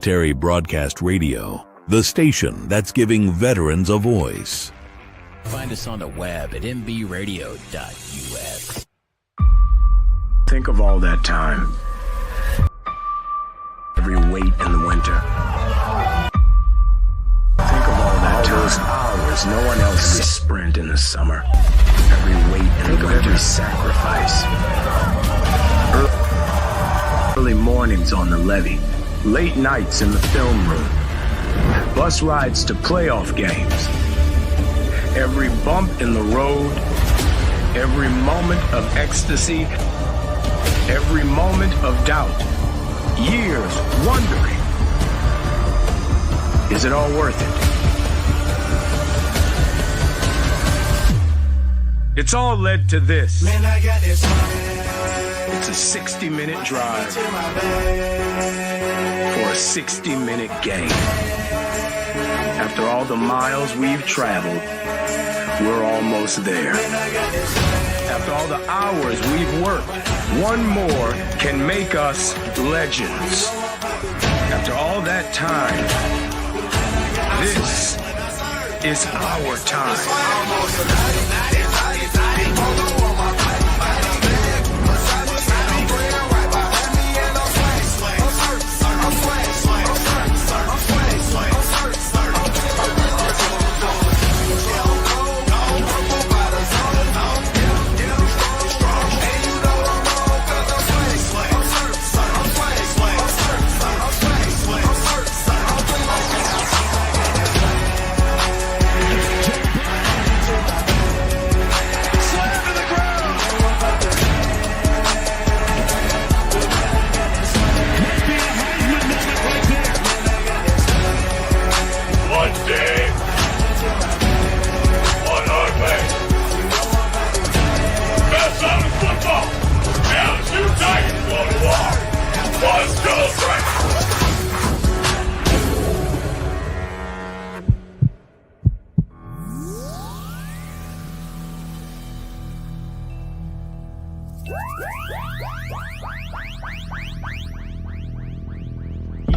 Terry Broadcast Radio, the station that's giving veterans a voice. Find us on the web at mbradio.us. Think of all that time. Every wait in the winter. Think of all that time. Those hours no one else every sprint in the summer. Every wait in the winter. Every sacrifice. Early mornings on the levee. Late nights in the film room. Bus rides to playoff games. Every bump in the road. Every moment of ecstasy. Every moment of doubt. Years wondering. Is it all worth it? It's all led to this. Man, I got this. It's a 60-minute drive for a 60-minute game. After all the miles we've traveled, we're almost there. After all the hours we've worked, one more can make us legends. After all that time, this is our time.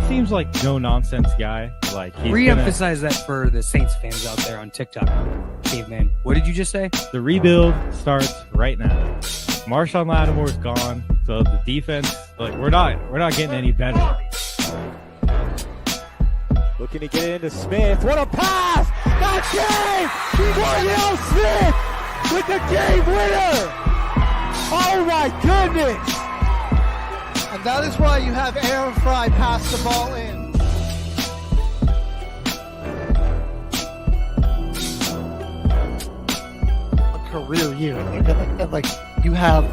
Seems like no nonsense guy. Like re-emphasize that for the Saints fans out there on TikTok. Caveman, what did you just say? The rebuild starts right now. Marshawn Lattimore's gone, so the defense, like we're not getting any better. Looking to get into Smith. What a pass! Not game! Dorial Smith with the game winner! Oh my goodness! And that is why you have Aaron Fry pass the ball in. A career year, and like you have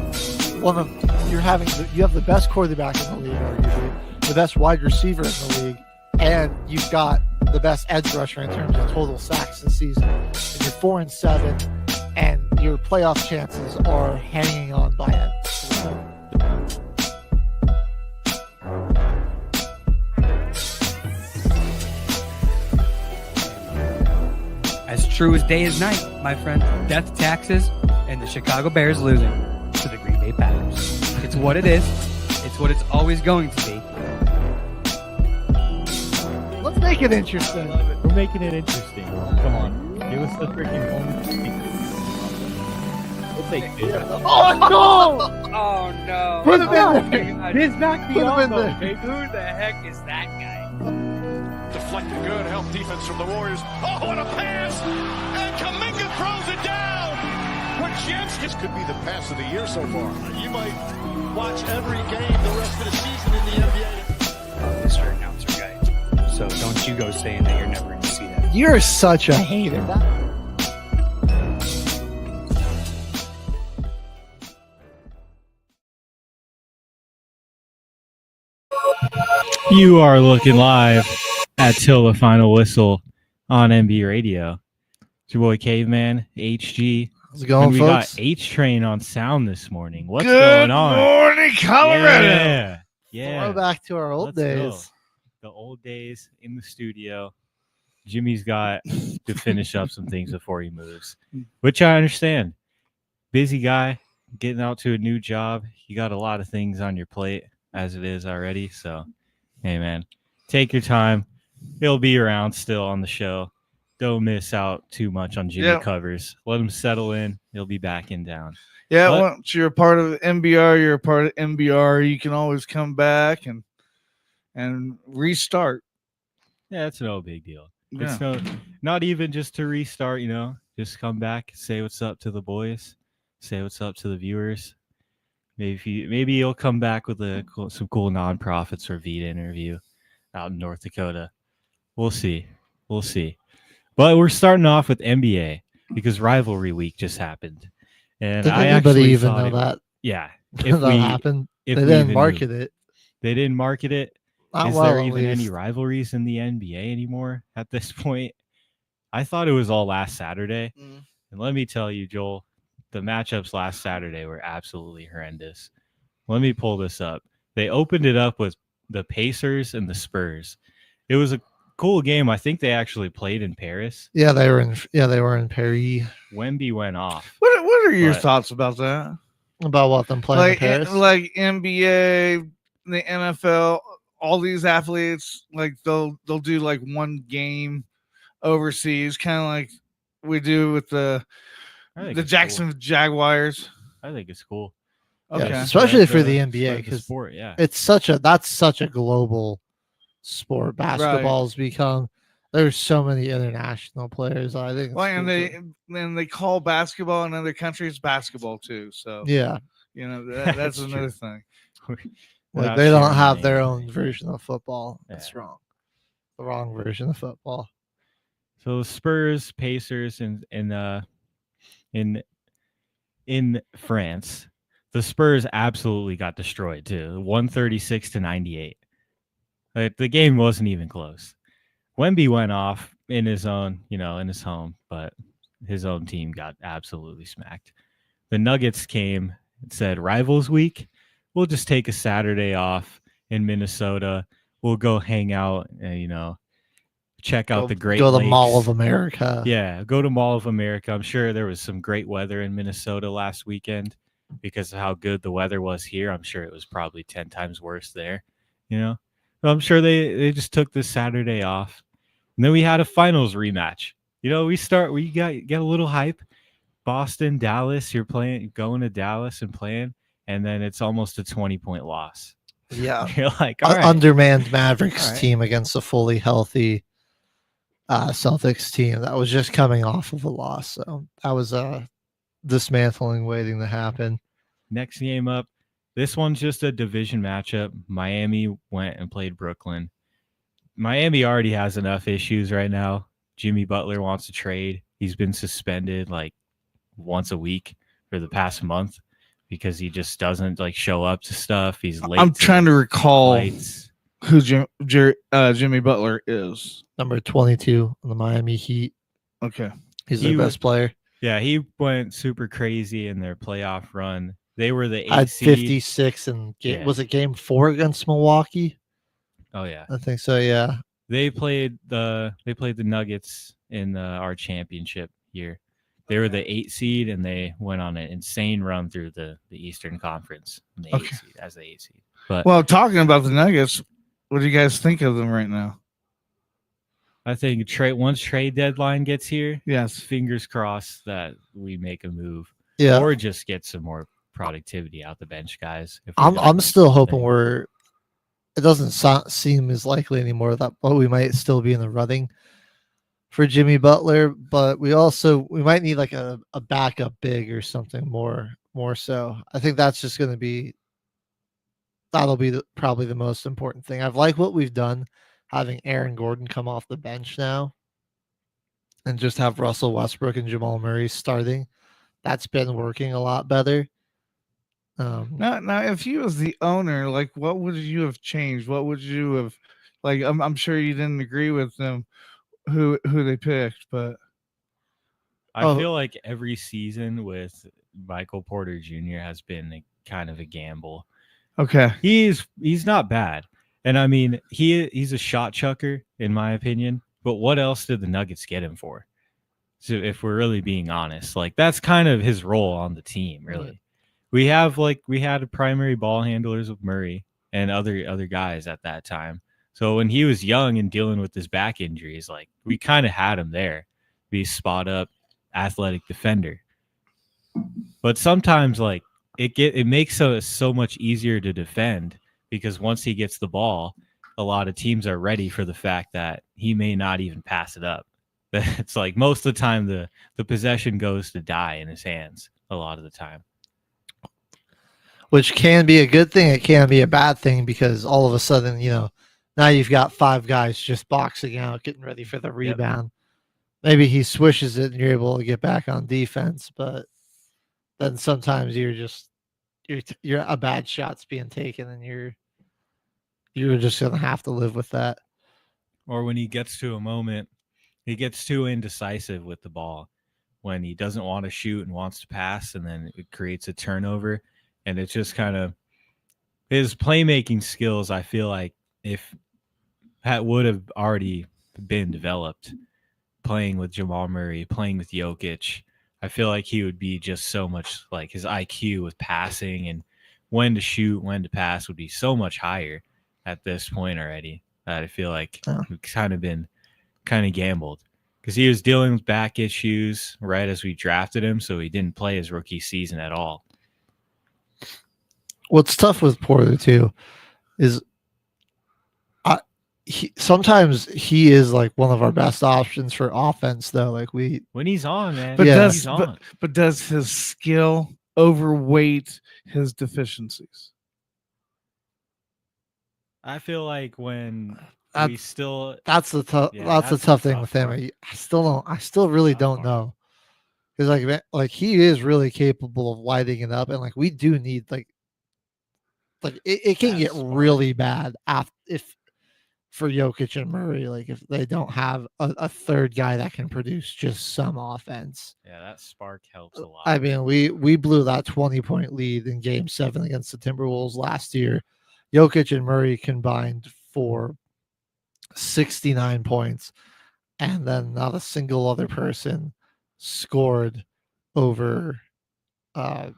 you have the best quarterback in the league, arguably the best wide receiver in the league, and you've got the best edge rusher in terms of total sacks this season. And you're 4-7, and your playoff chances are hanging on by a thread. As true as day is night, my friend. Death, taxes, and the Chicago Bears losing to the Green Bay Packers. It's what it is. It's what it's always going to be. Let's make it interesting. We're making it interesting. Come on. Give us the freaking home. We'll take it. Oh, no! Oh, no. Put him in there. Biz back me up, though. Who the heck is that guy? Deflected good, help defense from the Warriors. Oh, what a pass! And Kuminga throws it down! This could be the pass of the year so far. You might watch every game the rest of the season in the NBA. Mr. Announcer guy. So don't you go saying that you're never going to see that. You're such a hater. You are looking live at Till the Final Whistle on MB Radio. It's your boy Caveman, HG. How's it going, and we folks? got H-Train on sound this morning. What's going on? Good morning, Colorado. Yeah. Throwback to our old days. The old days in the studio. Jimmy's got to finish up some things before he moves, which I understand. Busy guy, getting out to a new job. You got a lot of things on your plate as it is already. So, hey, man, Take your time. He'll be around still on the show. Don't miss out too much on Jimmy Covers. Let him settle in. He'll be back in town. Yeah, once you're a part of MBR, you're a part of MBR. You can always come back and restart. Yeah, it's no big deal. Yeah. It's not even just to restart, just come back, say what's up to the boys, say what's up to the viewers. Maybe you'll come back with some cool nonprofits or Vita interview out in North Dakota. We'll see. But we're starting off with NBA because rivalry week just happened. And Did I anybody actually even thought know that? Yeah. That happened. They didn't market it. They didn't market it. Not Is well, there at even any least. rivalries in the NBA anymore at this point? I thought it was all last Saturday. And let me tell you, Joel, the matchups last Saturday were absolutely horrendous. Let me pull this up. They opened it up with the Pacers and the Spurs. It was a cool game. I think they actually played in Paris. Yeah, they were in Paris. Wemby went off. What are your thoughts about that? About what, them playing in Paris? Like NBA, the NFL, all these athletes, like they'll do like one game overseas, kind of like we do with the Jacksonville Jaguars. I think it's cool. Okay. Yeah, especially for the NBA, because sport, yeah, that's such a global sport. Basketball's become. There's so many international players. I think. Well, and they call basketball in other countries basketball too. So yeah, that's another thing. Like they don't have their own version of football. That's wrong. The wrong version of football. So the Spurs, Pacers, in France, the Spurs absolutely got destroyed too, 136-98. Like, the game wasn't even close. Wemby went off in his own, in his home, but his own team got absolutely smacked. The Nuggets came and said, Rivals Week, we'll just take a Saturday off in Minnesota. We'll go hang out and, check out the Great Lakes. Go to the Mall of America. Yeah, go to Mall of America. I'm sure there was some great weather in Minnesota last weekend because of how good the weather was here. I'm sure it was probably 10 times worse there, But I'm sure they just took this Saturday off. And then we had a finals rematch. We get a little hype. Boston, Dallas, you're going to Dallas and playing, and then it's almost a 20-point loss. Yeah. You're like, all right. Undermanned Mavericks team against a fully healthy Celtics team that was just coming off of a loss. So that was dismantling waiting to happen. Next game up, this one's just a division matchup. Miami went and played Brooklyn. Miami already has enough issues right now. Jimmy Butler wants to trade. He's been suspended like once a week for the past month because he just doesn't show up to stuff. He's late. I'm trying to recall who Jimmy Butler is. Number 22 on the Miami Heat. Okay. He's their best player. Yeah, he went super crazy in their playoff run. They were the 8 had seed. 56 and was it game 4 against Milwaukee? Oh yeah, I think so. Yeah, they played the Nuggets in our championship year. They were the 8 seed and they went on an insane run through the Eastern Conference as the 8 seed. But talking about the Nuggets, what do you guys think of them right now? I think once trade deadline gets here, yes, fingers crossed that we make a move, or just get some more productivity out the bench guys. I'm still hoping it doesn't seem as likely anymore that we might still be in the running for Jimmy Butler, but we might need like a backup big or something more so. I think that's just going to be probably the most important thing. I've liked what we've done, having Aaron Gordon come off the bench now and just have Russell Westbrook and Jamal Murray starting. That's been working a lot better. Now, if you was the owner, what would you have changed? What would you have, I'm sure you didn't agree with them, who they picked, but I feel like every season with Michael Porter Jr. has been kind of a gamble. Okay, he's not bad, and I mean he's a shot chucker in my opinion. But what else did the Nuggets get him for? So if we're really being honest, that's kind of his role on the team, really. We had primary ball handlers with Murray and other guys at that time. So when he was young and dealing with his back injuries, like we kind of had him there, be spot up, athletic defender. But sometimes like it makes so much easier to defend because once he gets the ball, a lot of teams are ready for the fact that he may not even pass it up. It's like most of the time the possession goes to die in his hands a lot of the time. Which can be a good thing. It can be a bad thing because all of a sudden, now you've got 5 guys just boxing out, getting ready for the rebound. Maybe he swishes it and you're able to get back on defense, but then sometimes you're a bad shot's being taken and you're just gonna have to live with that. Or when he gets to a moment, he gets too indecisive with the ball when he doesn't want to shoot and wants to pass, and then it creates a turnover. And it's just kind of his playmaking skills, I feel like, if that would have already been developed, playing with Jamal Murray, playing with Jokic, I feel like he would be just so much like his IQ with passing and when to shoot, when to pass would be so much higher at this point already. That I feel like we've kind of gambled because he was dealing with back issues right as we drafted him, so he didn't play his rookie season at all. What's tough with Porter too is sometimes he is like one of our best options for offense though. Like when he's on, man. But does his skill overweight his deficiencies? I feel like when we still that's the tough thing with him. I still really don't know. Because like he is really capable of lighting it up, and like we do need like it can get really bad if for Jokic and Murray, like if they don't have a third guy that can produce just some offense. Yeah, that spark helps a lot. I mean, we blew that 20-point lead in Game 7 against the Timberwolves last year. Jokic and Murray combined for 69 points, and then not a single other person scored over 10.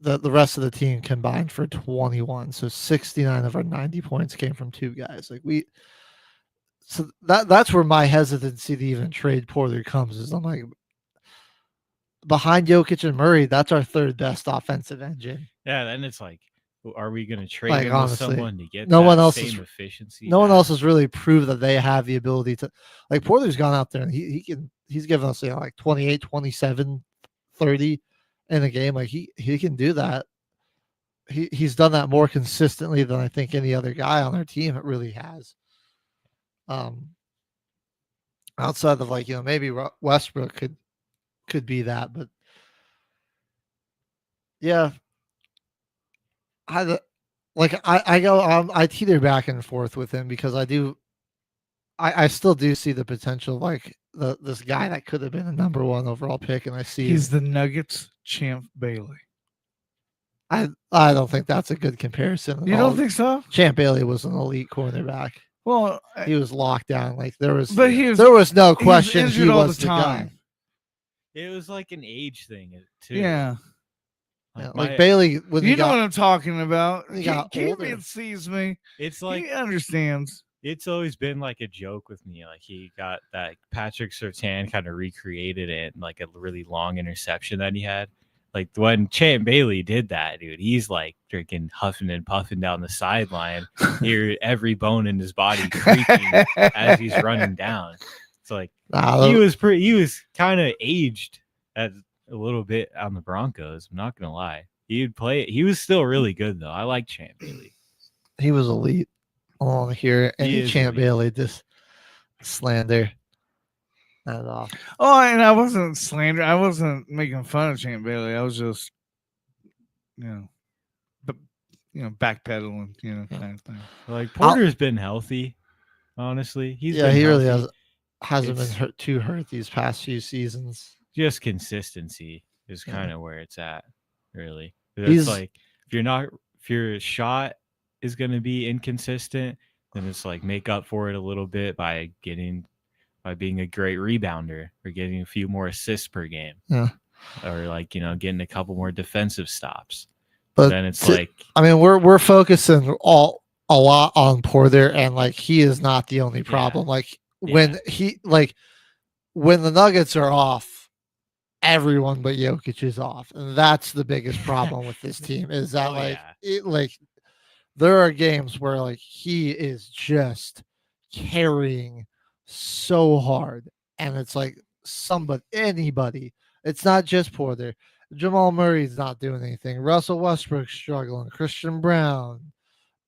The rest of the team combined for 21. So 69 of our 90 points came from 2 guys. So that's where my hesitancy to even trade Porter comes. Is I'm like, behind Jokic and Murray, that's our third best offensive engine. Yeah, then it's like, are we going to trade him honestly, with someone to get same efficiency? No one else has really proved that they have the ability to. Like Porter's gone out there and he's given us like 28, 27, 30 in a game. Like he can do that. He's done that more consistently than I think any other guy on our team. It really has. Outside of like, maybe Westbrook could be that, but yeah, I teeter back and forth with him because I still do see the potential, like this guy that could have been a number 1 overall pick, and I see he's the Nuggets Champ Bailey. I don't think that's a good comparison. You don't think so? Champ Bailey was an elite cornerback. Well, he was locked down. Like there was he no question was he was the guy. It was like an age thing too. Yeah. Like Bailey, when you know what I'm talking about. He got older. He sees me. It's like he understands. It's always been like a joke with me. Like he got that Patrick Surtain kind of recreated it, like a really long interception that he had. Like when Champ Bailey did that, dude, he's like drinking, huffing and puffing down the sideline. Hear every bone in his body creaking as he's running down. It's like he was kind of aged at a little bit on the Broncos. I'm not gonna lie. He'd play. He was still really good though. I like Champ Bailey. He was elite. On here, any Champ Bailey just slander. Not at all. Oh, and I wasn't slandering. I wasn't making fun of Champ Bailey. I was just, backpedaling, kind of thing. Like Porter's been healthy, honestly. He really hasn't been too hurt these past few seasons. Just consistency is kind of where it's at, really. It's like if your shot is going to be inconsistent, then it's like make up for it a little bit by being a great rebounder or getting a few more assists per game. Yeah. Or like, getting a couple more defensive stops. But then it's we're focusing all a lot on Porter, and like he is not the only problem. Like when when the Nuggets are off, everyone but Jokic is off, and that's the biggest problem with this team. Is that there are games where like he is just carrying so hard, and it's like anybody. It's not just Porter. Jamal Murray's not doing anything. Russell Westbrook's struggling. Christian Brown,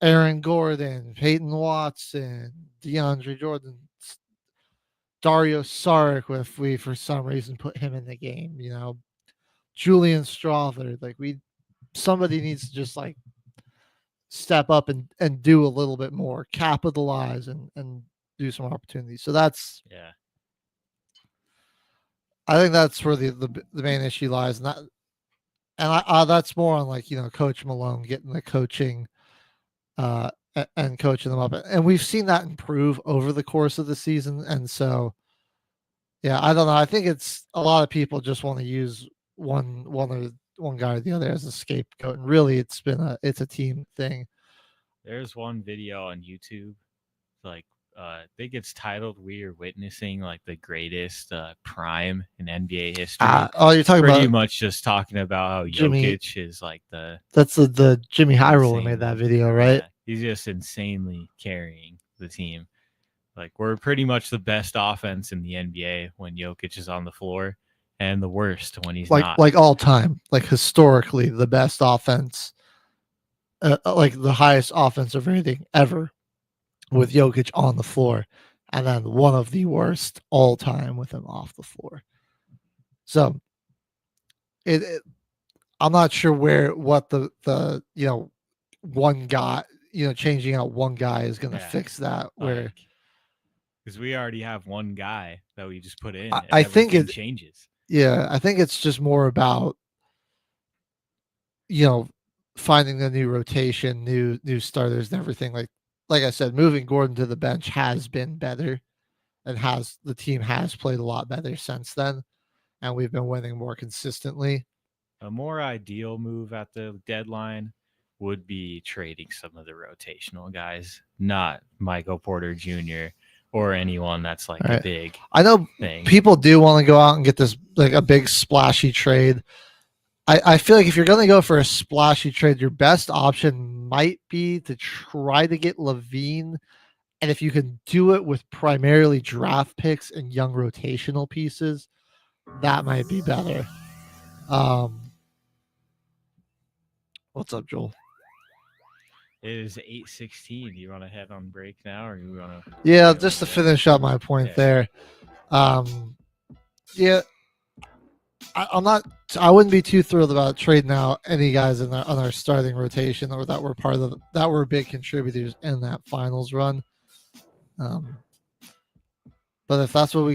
Aaron Gordon, Peyton Watson, DeAndre Jordan, Dario Saric, if we for some reason put him in the game, Julian Strawther. Like somebody needs to just like step up and do a little bit more, capitalize and do some opportunities. So that's I think that's where the main issue lies, and that's more on like Coach Malone getting the coaching and coaching them up, and we've seen that improve over the course of the season. And so I don't know, I think it's a lot of people just want to use one guy or the other as a scapegoat, and really it's a team thing. There's one video on YouTube, like I think it's titled "We Are Witnessing like the greatest prime in NBA history." You're talking pretty about much just talking about how Jokic is like that's the Jimmy Hyrule who made that video, right? Yeah, he's just insanely carrying the team. Like we're pretty much the best offense in the NBA when Jokic is on the floor, and the worst when he's not. Like all time, like historically, the best offense, like the highest offensive rating ever, with Jokic on the floor, and then one of the worst all time with him off the floor. So I'm not sure what the one guy, changing out one guy is going to fix that. Where because we already have one guy that we just put in. I think it changes. Yeah, I think it's just more about finding the new rotation, new starters, and everything. Like I said, moving Gordon to the bench has been better, and the team has played a lot better since then, and we've been winning more consistently. A more ideal move at the deadline would be trading some of the rotational guys, not Michael Porter Jr. or anyone that's like a big. I know thing. People do want to go out and get this like a big splashy trade. I feel like if you're going to go for a splashy trade, your best option might be to try to get Levine. And if you can do it with primarily draft picks and young rotational pieces, that might be better. What's up, Joel? It is 8:16. Do you want to head on break now, or you want to? Yeah, just to finish up my point there. I wouldn't be too thrilled about trading out any guys on our starting rotation or that were big contributors in that finals run. But if that's what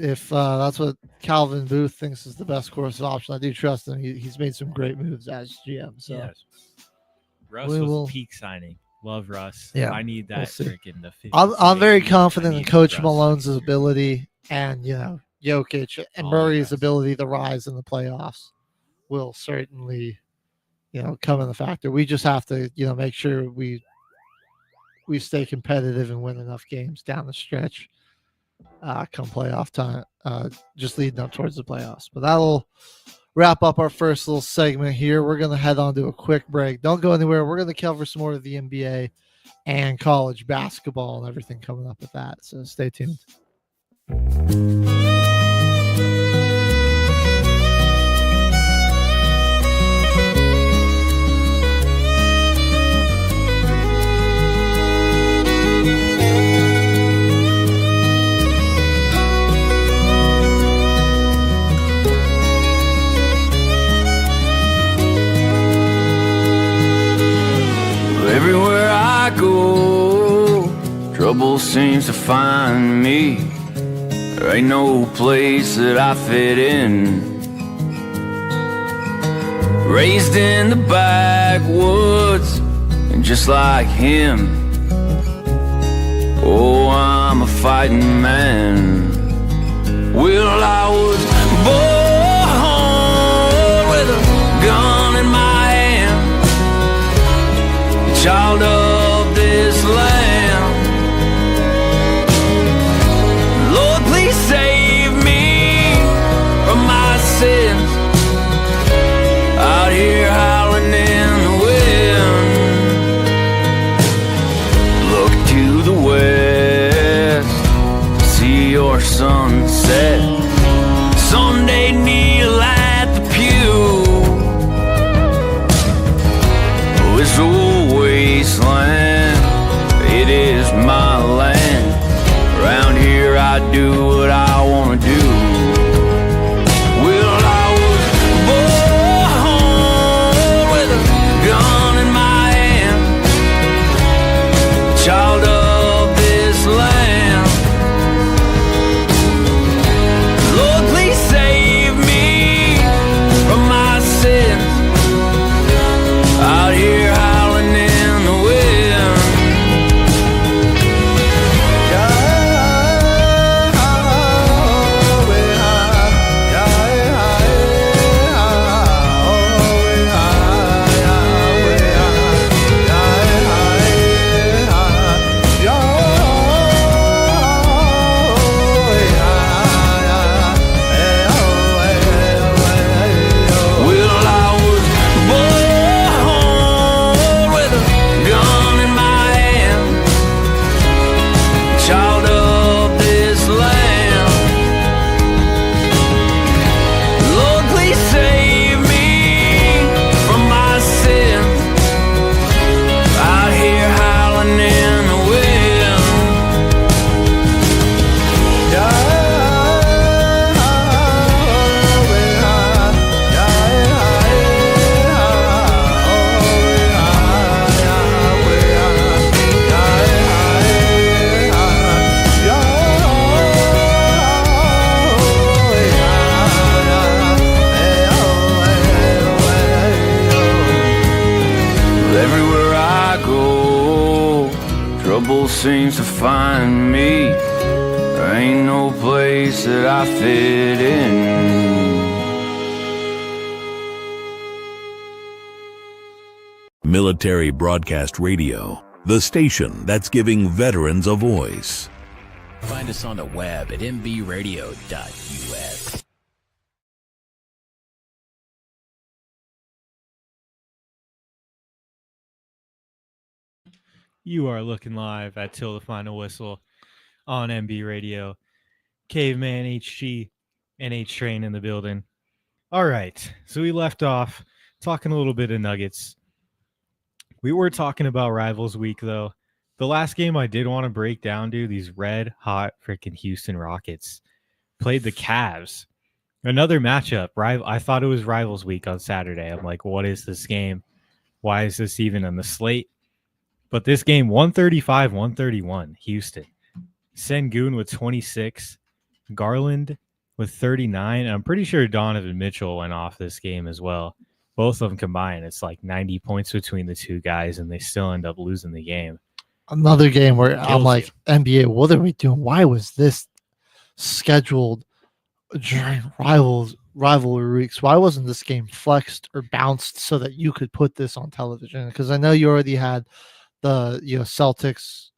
if that's what Calvin Booth thinks is the best course of option, I do trust him. He's made some great moves as GM. So yes. Russ was a peak signing. Love Russ. Yeah, I need that freaking the 50. I'm very confident in Coach Malone's ability, and Jokic and Murray's ability to rise in the playoffs will certainly, come in the factor. We just have to, make sure we stay competitive and win enough games down the stretch, come playoff time, just leading up towards the playoffs. But that'll wrap up our first little segment here. We're going to head on to a quick break. Don't go anywhere. We're going to cover some more of the NBA and college basketball and everything coming up with that. So stay tuned. Everywhere I go, trouble seems to find me. There ain't no place that I fit in. Raised in the backwoods, and just like him, oh, I'm a fighting man. Well, I was born with a gun in my hand, child of this sunset. Someday kneel at the pew. This old wasteland, it is my land. Around here I do what I wanna do. Well, I was born with a gun in my hand, child of this land. Lord, please save me from my sins. Out here howling in the wind. Well, I was born with a gun in my hand, child of this land. Lord, please save me from my sins. Out here howling in the wind. Everywhere I go, trouble seems to find me. There ain't no place that I fit in. Military Broadcast Radio, the station that's giving veterans a voice. Find us on the web at mbradio.us. You are looking live at Till the Final Whistle on MB Radio. Caveman HG and H Train in the building. All right. So we left off talking a little bit of Nuggets. We were talking about Rivals Week, though. The last game I did want to break down, dude, these red hot freaking Houston Rockets played the Cavs. Another matchup. I thought it was Rivals Week on Saturday. I'm like, what is this game? Why is this even on the slate? But this game, 135-131, Houston. Sengun with 26, Garland with 39. I'm pretty sure Donovan Mitchell went off this game as well. Both of them combined, it's like 90 points between the two guys, and they still end up losing the game. Another game where I'm like, you. NBA, what are we doing? Why was this scheduled during rivalry weeks? Why wasn't this game flexed or bounced so that you could put this on television? Because I know you already had the Celtics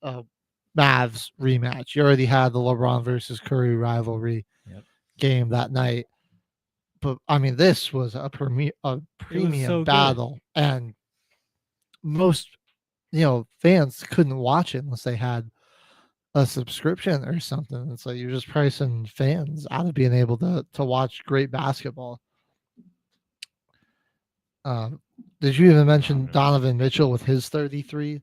Mavs rematch. You already had the LeBron versus Curry rivalry game that night. But I mean, this was a premium so battle, and most fans couldn't watch it unless they had a subscription or something. It's like you're just pricing fans out of being able to watch great basketball. Did you even mention Donovan Mitchell with his 33?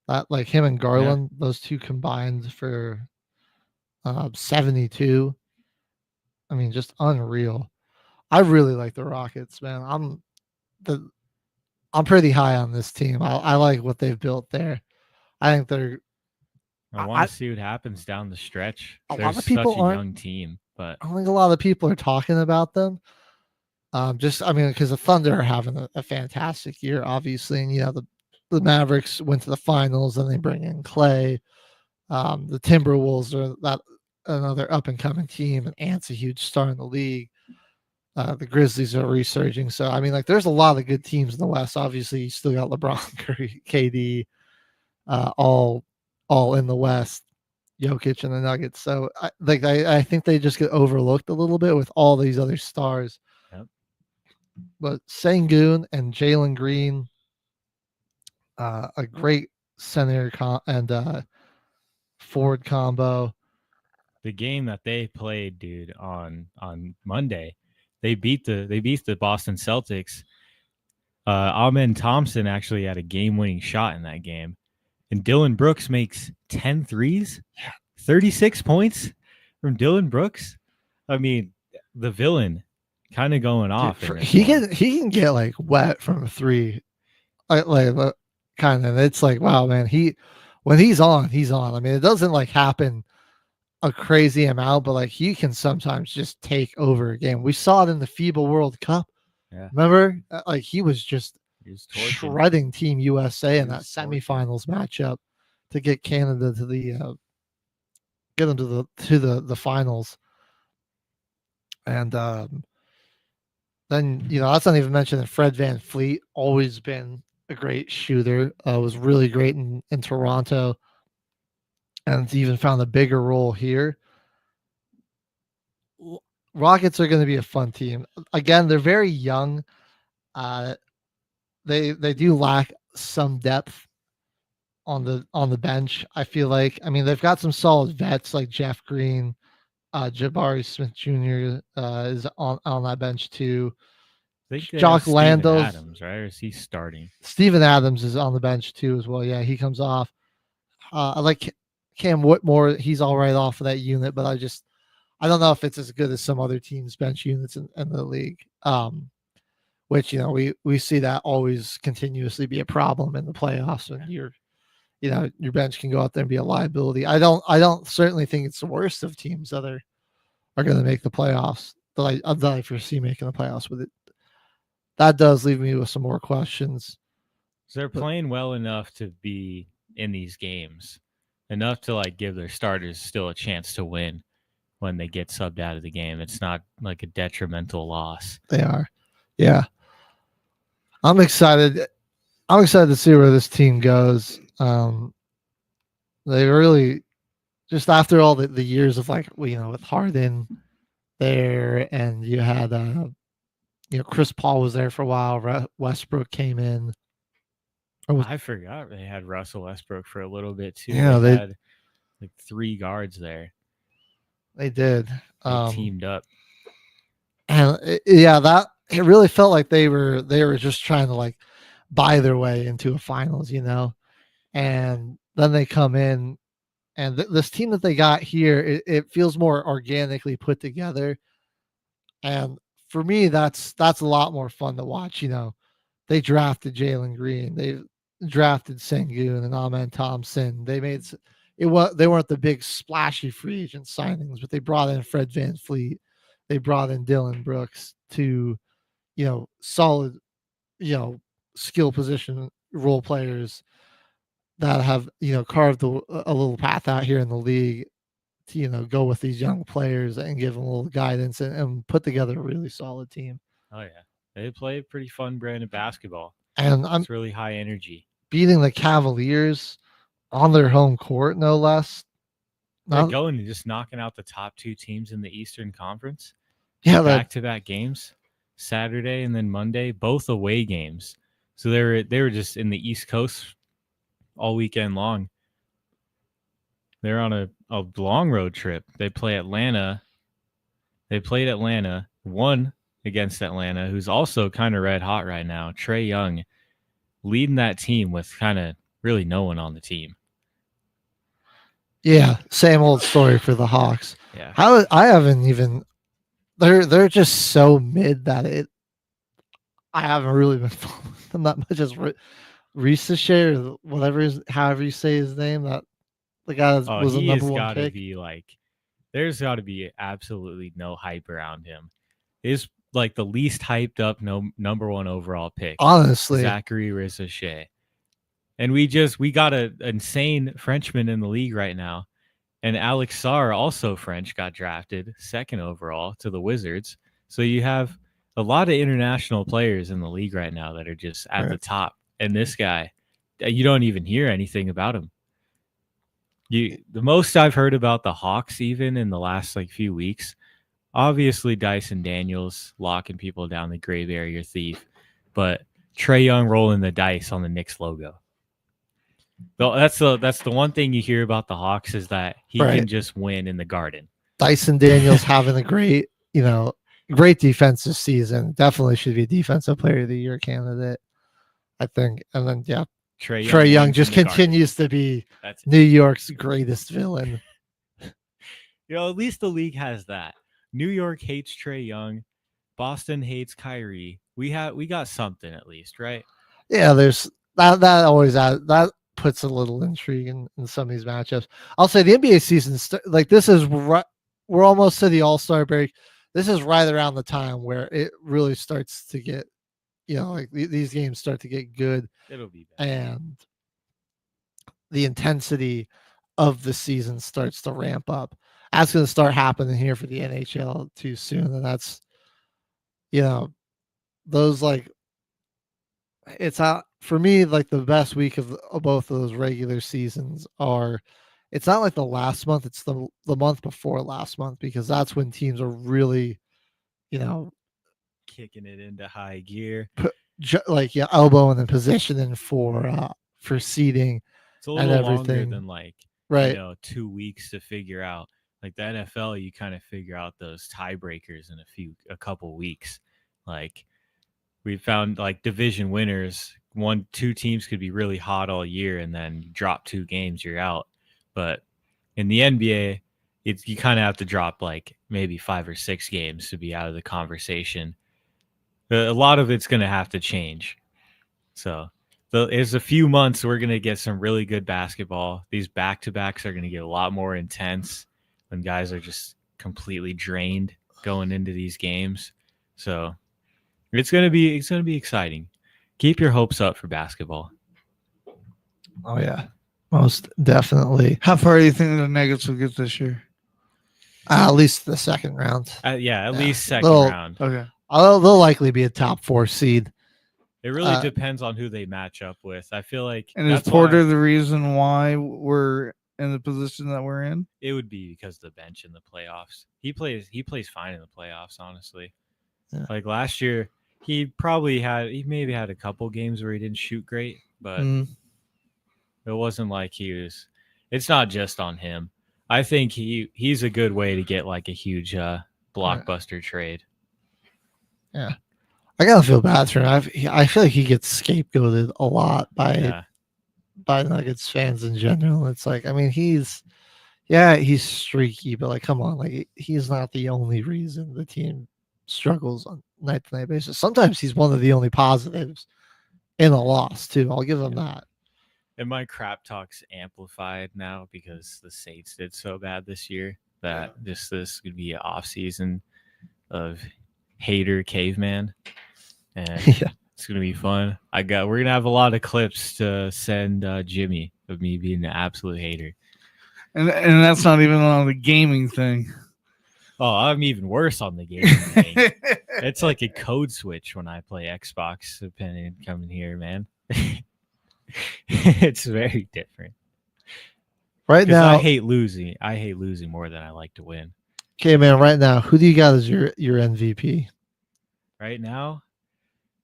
That like him and Garland, those two combined for 72. I mean, just unreal. I really like the Rockets, man. I'm pretty high on this team. I like what they've built there. I think they're. I want to see what happens down the stretch. A They're lot of people such a aren't- young team, but I don't think a lot of people are talking about them. Because the Thunder are having a fantastic year, obviously, and the Mavericks went to the finals, and they bring in Clay. The Timberwolves are another up and coming team, and Ant's a huge star in the league. The Grizzlies are resurging, so I mean, like, there's a lot of good teams in the West. Obviously, you still got LeBron, Curry, KD, all in the West. Jokic and the Nuggets. So I think they just get overlooked a little bit with all these other stars. Yep. But Sengun and Jalen Green, a great center and forward combo. the game that they played, dude, on Monday, they beat the Boston Celtics. Amen Thompson actually had a game-winning shot in that game, and Dylan Brooks makes 10 threes, 36 points from Dylan Brooks. I mean, the villain kind of going off. Dude, he can get like wet from a three, like kind of. It's like, wow, man. When he's on, he's on. I mean, it doesn't like happen a crazy amount, but like he can sometimes just take over a game. We saw it in the FIBA World Cup. Yeah. Remember, like he was just shredding Team USA in that semifinals matchup to get Canada to the get them to the finals. And then that's not even mentioning Fred VanVleet, always been a great shooter. Was really great in Toronto, and even found a bigger role here. Rockets are going to be a fun team. Again, they're very young. They do lack some depth on the bench. I feel like. I mean, they've got some solid vets like Jeff Green, Jabari Smith Jr. Is on that bench too. Jock Landos, Adams, right? Or is he starting? Steven Adams is on the bench too as well. Yeah, he comes off. I like Cam Whitmore. He's all right off of that unit, but I don't know if it's as good as some other teams' bench units in the league. Which we see that always continuously be a problem in the playoffs when your bench can go out there and be a liability. I don't certainly think it's the worst of teams that are going to make the playoffs that I foresee making the playoffs with it. That does leave me with some more questions. So they're playing well enough to be in these games, enough to like give their starters still a chance to win when they get subbed out of the game. It's not like a detrimental loss. They are. Yeah. I'm excited. I'm excited to see where this team goes. They really, just after all the years of like, with Harden there, and you had, Chris Paul was there for a while. Westbrook came in. I forgot they had Russell Westbrook for a little bit too. Yeah, they had like 3 guards there. They did. They teamed up, and it really felt like they were just trying to like buy their way into a finals, and then they come in, and this team that they got here, it feels more organically put together, and for me, that's a lot more fun to watch. They drafted Jalen Green, they drafted Sengun and Amen Thompson. They made they weren't the big splashy free agent signings, but they brought in Fred VanVleet, they brought in Dylan Brooks to, solid, skill position role players that have carved a little path out here in the league to go with these young players and give them a little guidance and put together a really solid team. Oh yeah, they play pretty fun brand of basketball, and it's really high energy. Beating the Cavaliers on their home court, no less. They're going and just knocking out the top 2 teams in the Eastern Conference. Yeah, back-to-back games, Saturday and then Monday, both away games. So they were just in the East Coast all weekend long. They're on a long road trip. They play Atlanta. They played Atlanta, won against Atlanta, who's also kind of red hot right now. Trae Young leading that team with kind of really no one on the team. Yeah, same old story for the Hawks. Yeah, I haven't even. They're just so mid that I haven't really been following them that much. As Risa or whatever however you say his name, that the guy that was the number 1 pick. There's got to be absolutely no hype around him. Is like the least hyped up number 1 overall pick. Honestly, Zachary Risa. And we got an insane Frenchman in the league right now. And Alex Sarr, also French, got drafted 2nd overall to the Wizards. So you have a lot of international players in the league right now that are just at the top. And this guy, you don't even hear anything about him. The most I've heard about the Hawks, even in the last few weeks, obviously Dyson Daniels locking people down, the gray barrier thief, but Trae Young rolling the dice on the Knicks logo. That's the one thing you hear about the Hawks is that he can just win in the Garden. Dyson Daniels having a great defensive season. Definitely should be a defensive player of the year candidate, I think. And then Trae Young just continues to be New York's greatest villain. At least the league has that. New York hates Trae Young. Boston hates Kyrie. We got something at least, right? Yeah, there's that always that puts a little intrigue in some of these matchups. I'll say the NBA season, this is we're almost to the All-Star break. This is right around the time where it really starts to get, these games start to get good. It'll be bad. And the intensity of the season starts to ramp up. That's going to start happening here for the NHL too soon. And that's, those it's out for me, the best week of both of those regular seasons are, it's not like the last month, it's the month before last month, because that's when teams are really, kicking it into high gear, elbowing and positioning for seeding. It's a little longer than right. 2 weeks to figure out. Like the NFL, you kind of figure out those tiebreakers in a couple weeks. Like we found division winners, 1-2 teams could be really hot all year, and then you drop 2 games, you're out. But in the NBA, you kind of have to drop maybe 5 or 6 games to be out of the conversation. A lot of it's going to have to change. So there's a few months we're going to get some really good basketball. These back-to-backs are going to get a lot more intense when guys are just completely drained going into these games. So it's going to be exciting. Keep your hopes up for basketball. Oh yeah, most definitely. How far do you think the Nuggets will get this year? At least the second round. At least second round. Okay. They'll likely be a top 4 seed. It really depends on who they match up with. I feel like. And is Porter the reason why we're in the position that we're in? It would be because of the bench in the playoffs. He plays fine in the playoffs, honestly. Yeah. Like last year, he maybe had a couple games where he didn't shoot great, but it wasn't like he was. It's not just on him. I think he's a good way to get a huge blockbuster trade. Yeah. I gotta feel bad for him. I feel like he gets scapegoated a lot by Nuggets fans in general. It's he's streaky, but come on, he's not the only reason the team struggles on night-to-night basis. Sometimes he's one of the only positives in a loss too. I'll give him that. And my crap talk's amplified now because the Saints did so bad this year that this could be an off season of hater caveman. And it's gonna be fun. We're gonna have a lot of clips to send Jimmy of me being an absolute hater. And that's not even on the gaming thing. Oh, I'm even worse on the gaming thing. It's like a code switch when I play Xbox, depending on coming here, man. It's very different. Right now, I hate losing. I hate losing more than I like to win. Okay, man. Right now, who do you got as your MVP? Right now,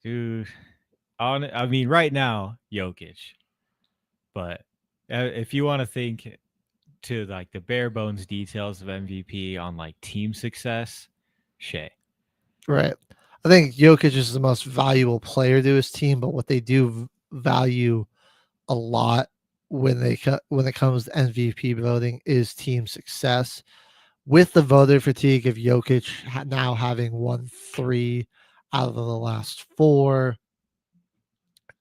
dude. Right now, Jokic. But if you want to think to the bare bones details of MVP on team success, Shea. Right. I think Jokic is the most valuable player to his team, but what they do value a lot when it comes to MVP voting is team success. With the voter fatigue of Jokic now having won 3 out of the last 4,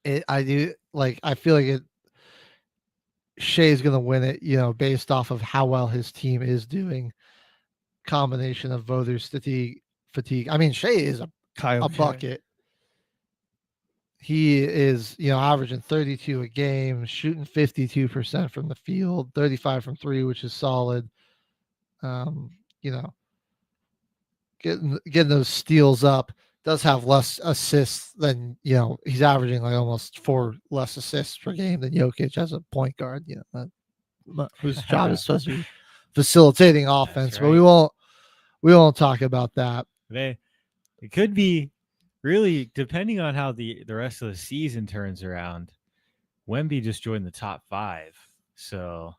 I feel like Shea's going to win it, based off of how well his team is doing. Combination of voters fatigue. I mean, Shea is a bucket. He is, averaging 32 a game, shooting 52% from the field, 35 from 3, which is solid. Getting those steals up. Does have less assists than, he's averaging almost 4 less assists per game than Jokic as a point guard, whose job is supposed to be facilitating offense. Right. But we won't talk about that. It could be really, depending on how the rest of the season turns around. Wemby just joined the top 5. So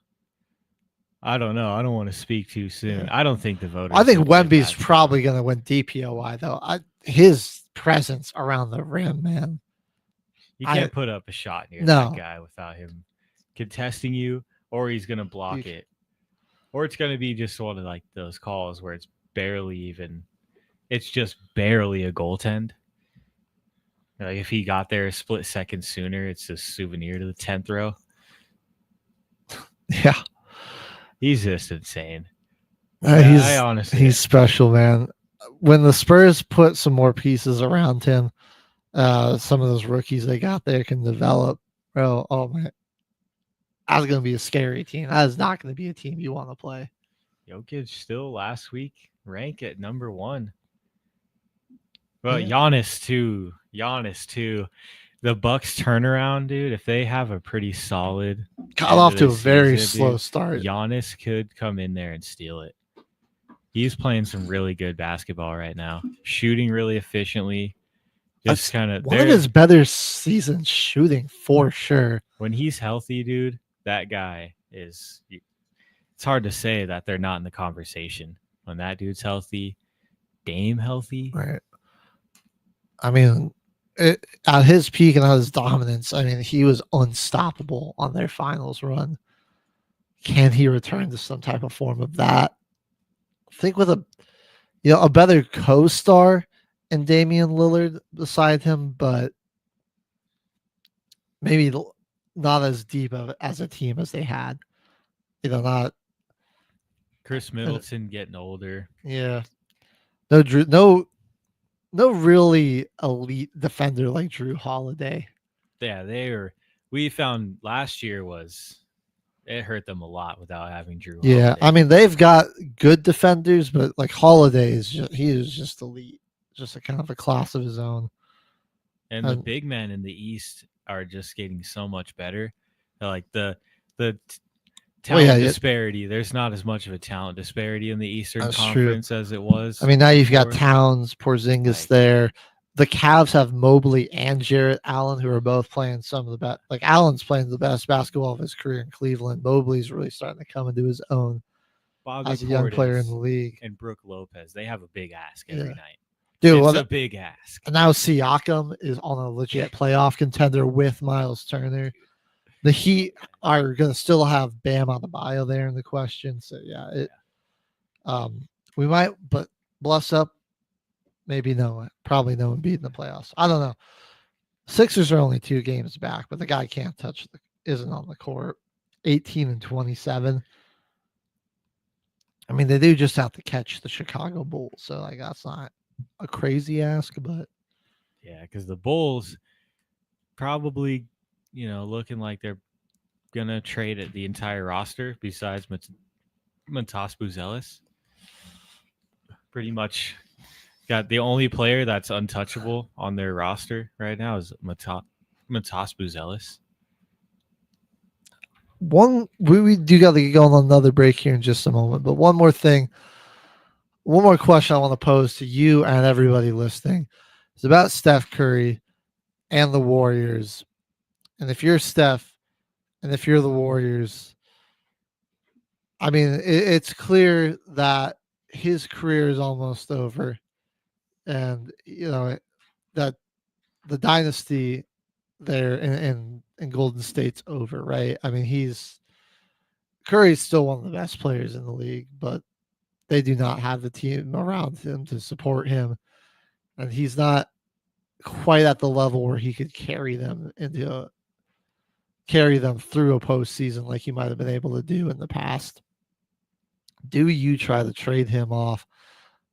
I don't know. I don't want to speak too soon. Yeah. I don't think the voters. I think will give Wemby's that to probably him. going to win DPOY though. His presence around the rim, man. You can't put up a shot near No. that guy without him contesting you, or he's gonna block it, or it's gonna be just one of like those calls where it's barely even. It's just barely a goaltend. Like if he got there a split second sooner, it's a souvenir to the 10th row. Yeah. He's just insane. I honestly, he's special, man. When the Spurs put some more pieces around him, some of those rookies they got there can develop. Bro, oh man, that's gonna be a scary team. That is not gonna be a team you want to play. Jokic still last week rank at number 1. Well, Giannis too. The Bucks turnaround, dude. If they have a pretty solid, got off to a very slow start. Giannis could come in there and steal it. He's playing some really good basketball right now, shooting really efficiently. Just kind of one of his better seasons shooting for sure. When he's healthy, dude, that guy is. It's hard to say that they're not in the conversation when that dude's healthy. Dame healthy, right? I mean, at his peak and at his dominance, I mean, he was unstoppable on their finals run. Can he return to some type of form of that? I think with a better co-star in Damian Lillard beside him, but maybe not as deep as a team as they had. Not Chris Middleton getting older. Yeah, no really elite defender like Drew Holiday. Yeah, we found last year it hurt them a lot without having Drew. Yeah, Holiday. I mean they've got good defenders, but like Holiday he is just elite, just a kind of a class of his own. And the big men in the East are just getting so much better. Like the talent disparity. There's not as much of a talent disparity in the Eastern Conference as it was. I mean, now you've got Towns, Porzingis there. The Cavs have Mobley and Jarrett Allen, who are both playing some of the best. Like Allen's playing the best basketball of his career in Cleveland. Mobley's really starting to come into his own as a young player in the league. And Brook Lopez, they have a big ask every night. Dude, it's a big ask. And now Siakam is on a legit playoff contender with Miles Turner. The Heat are going to still have Bam on the bio there in the question. So, we might, but bless up. Maybe no, probably no one beating the playoffs. I don't know. Sixers are only 2 games back, but the guy can't touch isn't on the court. 18-27. I mean, they do just have to catch the Chicago Bulls, so like that's not a crazy ask, but yeah, because the Bulls probably, looking like they're gonna trade at the entire roster besides Matas Buzelis. Pretty much got the only player that's untouchable on their roster right now is Matas Buzelis. We do got to get going on another break here in just a moment, but one more question I want to pose to you and everybody listening. It's about Steph Curry and the Warriors. And if you're Steph and if you're the Warriors, I mean, it's clear that his career is almost over. And, that the dynasty there in Golden State's over, right? I mean, Curry's still one of the best players in the league, but they do not have the team around him to support him. And he's not quite at the level where he could carry them through a postseason like he might have been able to do in the past. Do you try to trade him off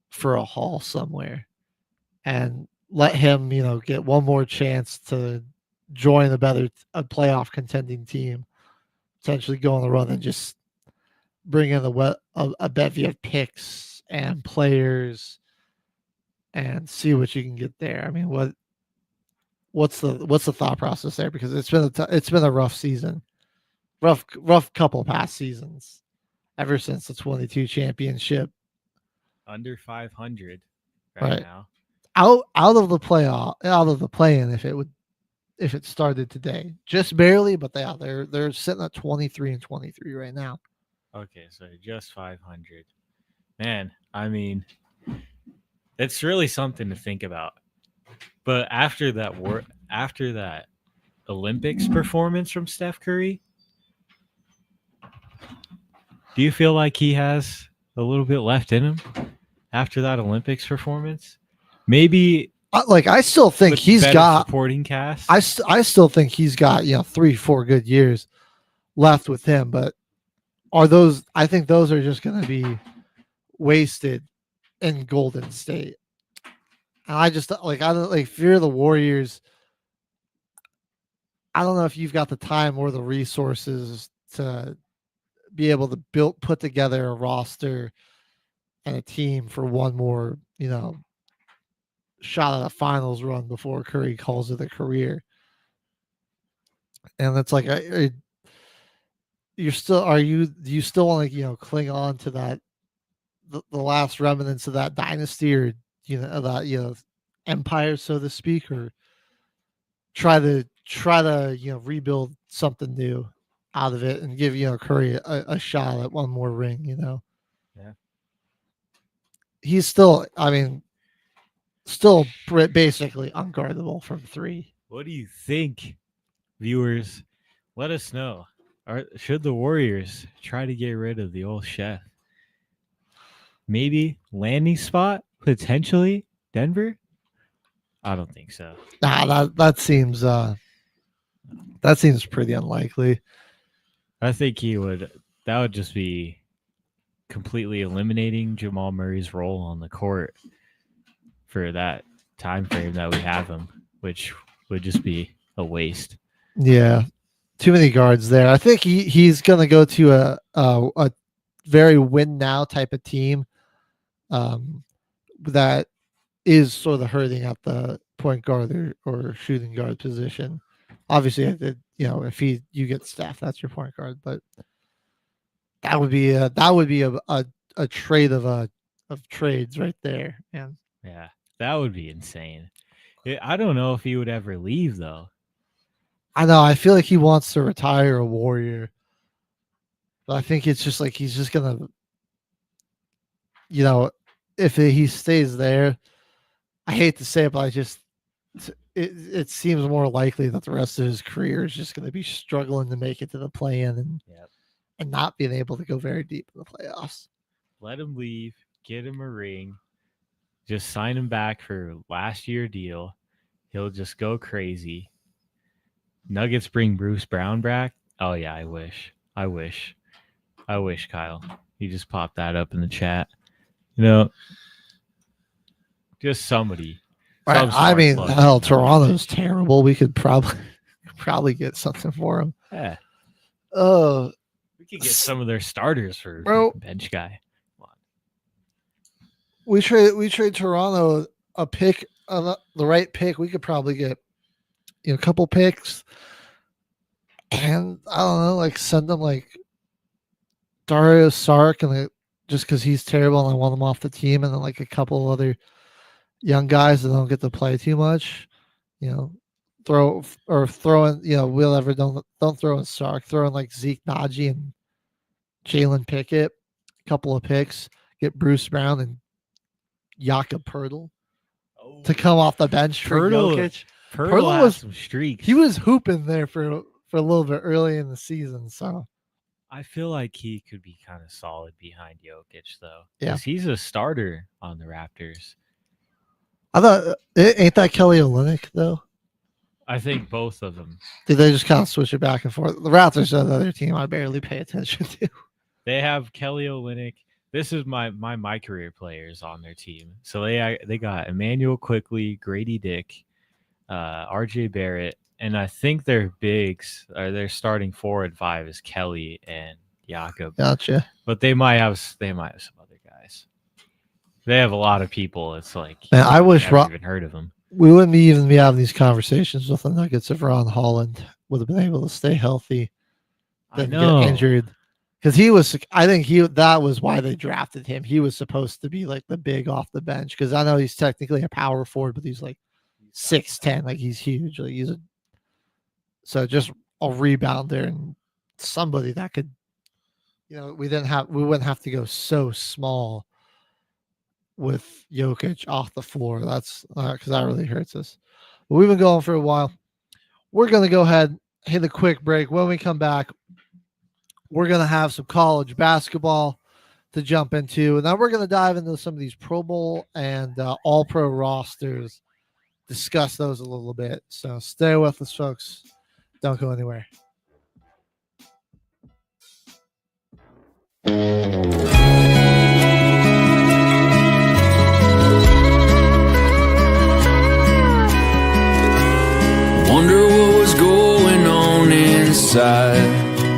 for a haul somewhere and let him, get one more chance to join a playoff contending team, potentially go on the run and just bring in a bevy of picks and players and see what you can get there? I mean, what's the thought process there? Because it's been a rough season, rough couple past seasons, ever since the 22 championship. Under 500 right now. Out of the play-in if it started today, just barely, but they're sitting at 23-23 right now. Okay, so just 500. Man, I mean, it's really something to think about. But after that Olympics performance from Steph Curry, do you feel like he has a little bit left in him after that Olympics performance? Maybe I still think with he's better got. supporting cast. I still think he's got 3-4 good years left with him, but are those? I think those are just going to be wasted in Golden State. And I just I don't like if you're the Warriors. I don't know if you've got the time or the resources to be able to put together a roster and a team for one more, shot at a finals run before Curry calls it a career. And it's like, you're still, do you still want to, cling on to that, the last remnants of that dynasty or, that, empire, so to speak, or try to, rebuild something new out of it and give, Curry a shot at one more ring, Yeah. He's still, still basically unguardable from three. What do you think, viewers? Let us know. Should the Warriors try to get rid of the old chef? Maybe landing spot, potentially Denver? I don't think so. Nah, that seems pretty unlikely. I think that would just be completely eliminating Jamal Murray's role on the court for that time frame that we have him, which would just be a waste. Yeah, too many guards there. I think he's gonna go to a very win now type of team, that is sort of hurting at the point guard or shooting guard position. Obviously, if you get Steph, that's your point guard, but that would be a trade of trades right there, man. Yeah, that would be insane. I don't know if he would ever leave though. I know. I feel like he wants to retire a Warrior, but I think it's just like he's just gonna, if he stays there. I hate to say it, but it seems more likely that the rest of his career is just going to be struggling to make it to the play-in and not being able to go very deep in the playoffs. Let him leave, get him a ring, just sign him back for last year deal. He'll just go crazy. Nuggets bring Bruce Brown back. Oh yeah, I wish, Kyle. You just popped that up in the chat. Just somebody. I mean, hell, Toronto's terrible. We could probably get something for him. Yeah. Oh, we could get some of their starters for bench guy. We trade Toronto a pick, the right pick. We could probably get a couple picks, and I don't know, like send them like Dario Saric, and just because he's terrible and I want him off the team, and then like a couple other young guys that don't get to play too much, throw in, whatever. Don't throw in Sark. Throw in like Zeke Naji and Jalen Pickett, a couple of picks. Get Bruce Brown and Jakob Poeltl to come off the bench for Jokic. Poeltl was some streaks. He was hooping there for a little bit early in the season, so I feel like he could be kind of solid behind Jokic, though. Yeah, he's a starter on the Raptors. I thought, ain't that Kelly Olynyk though? I think both of them. Did they just kind of switch it back and forth? The Raptors are the other team I barely pay attention to. They have Kelly Olynyk. This is my career players on their team. So they got Emmanuel Quickley, Grady Dick, RJ Barrett, and I think their bigs are their starting 4 and 5 is Kelly and Jakob. Gotcha. But they might have some other guys. They have a lot of people. It's like, man, I wish even heard of them. We wouldn't even be having these conversations with the Nuggets if Ron Holland would have been able to stay healthy than get injured. Because I think that was why they drafted him. He was supposed to be like the big off the bench. Because I know he's technically a power forward, but he's like 6'10", like he's huge. Like so just a rebounder and somebody that could, we wouldn't have to go so small with Jokic off the floor. That's because that really hurts us. But we've been going for a while. We're going to go ahead, hit a quick break. When we come back, we're going to have some college basketball to jump into. And then we're going to dive into some of these Pro Bowl and All-Pro rosters, discuss those a little bit. So stay with us, folks. Don't go anywhere. Wonder what was going on inside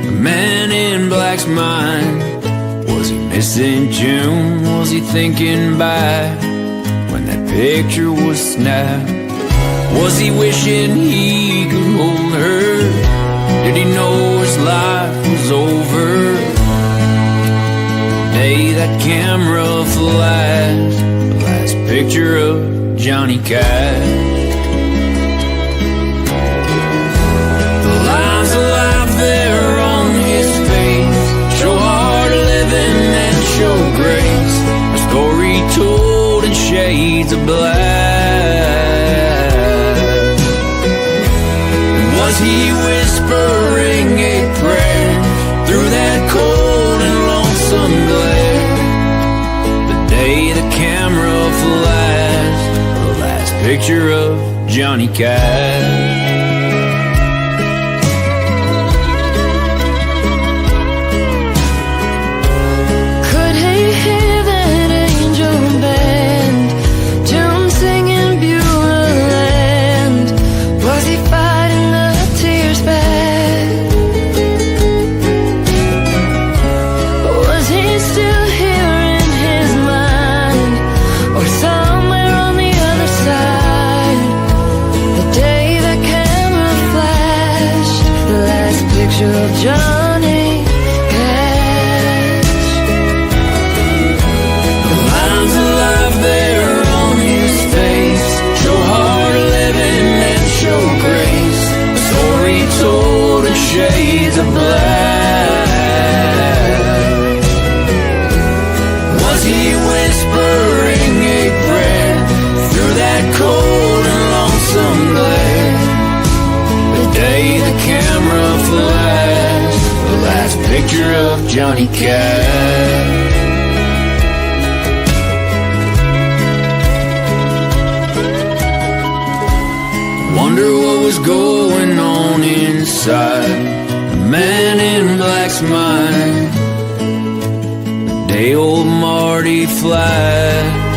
the man in black's mind. Was he missing June? Was he thinking back when that picture was snapped? Was he wishing he could hold her? Did he know his life was over? The day that camera flashed the last picture of Johnny Cash. There on his face, show hard living and show grace, a story told in shades of black. Was he whispering a prayer through that cold and lonesome glare? The day the camera flashed the last picture of Johnny Cash. Johnny Cash. The lines of life there on his face, show hard living and show grace, a story told in shades of black. Was he whispering a prayer through that cold and lonesome glare? The day the camera flashed the last picture of Johnny Cash. Wonder what was going on inside the man in black's mind. The day old Marty flashed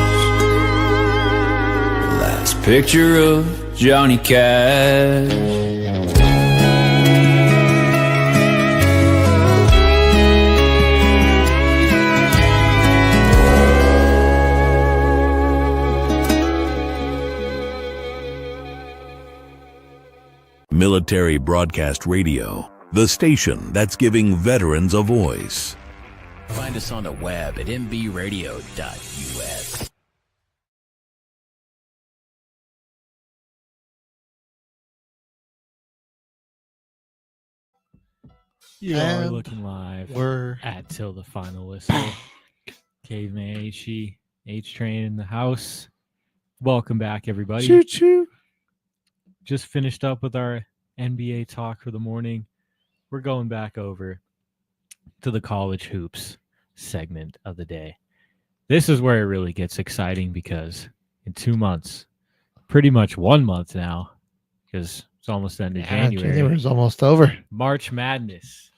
the last picture of Johnny Cash. Military Broadcast Radio, the station that's giving veterans a voice. Find us on the web at mbradio.us. You are And looking live. we're at Till the Final Whistle. Caveman H Train in the house. Welcome back, everybody. Choo choo. Just finished up with our NBA talk for the morning. We're going back over to the college hoops segment of the day. This is where it really gets exciting because in 2 months, pretty much 1 month now, because it's almost the end of January. January's almost over. March Madness.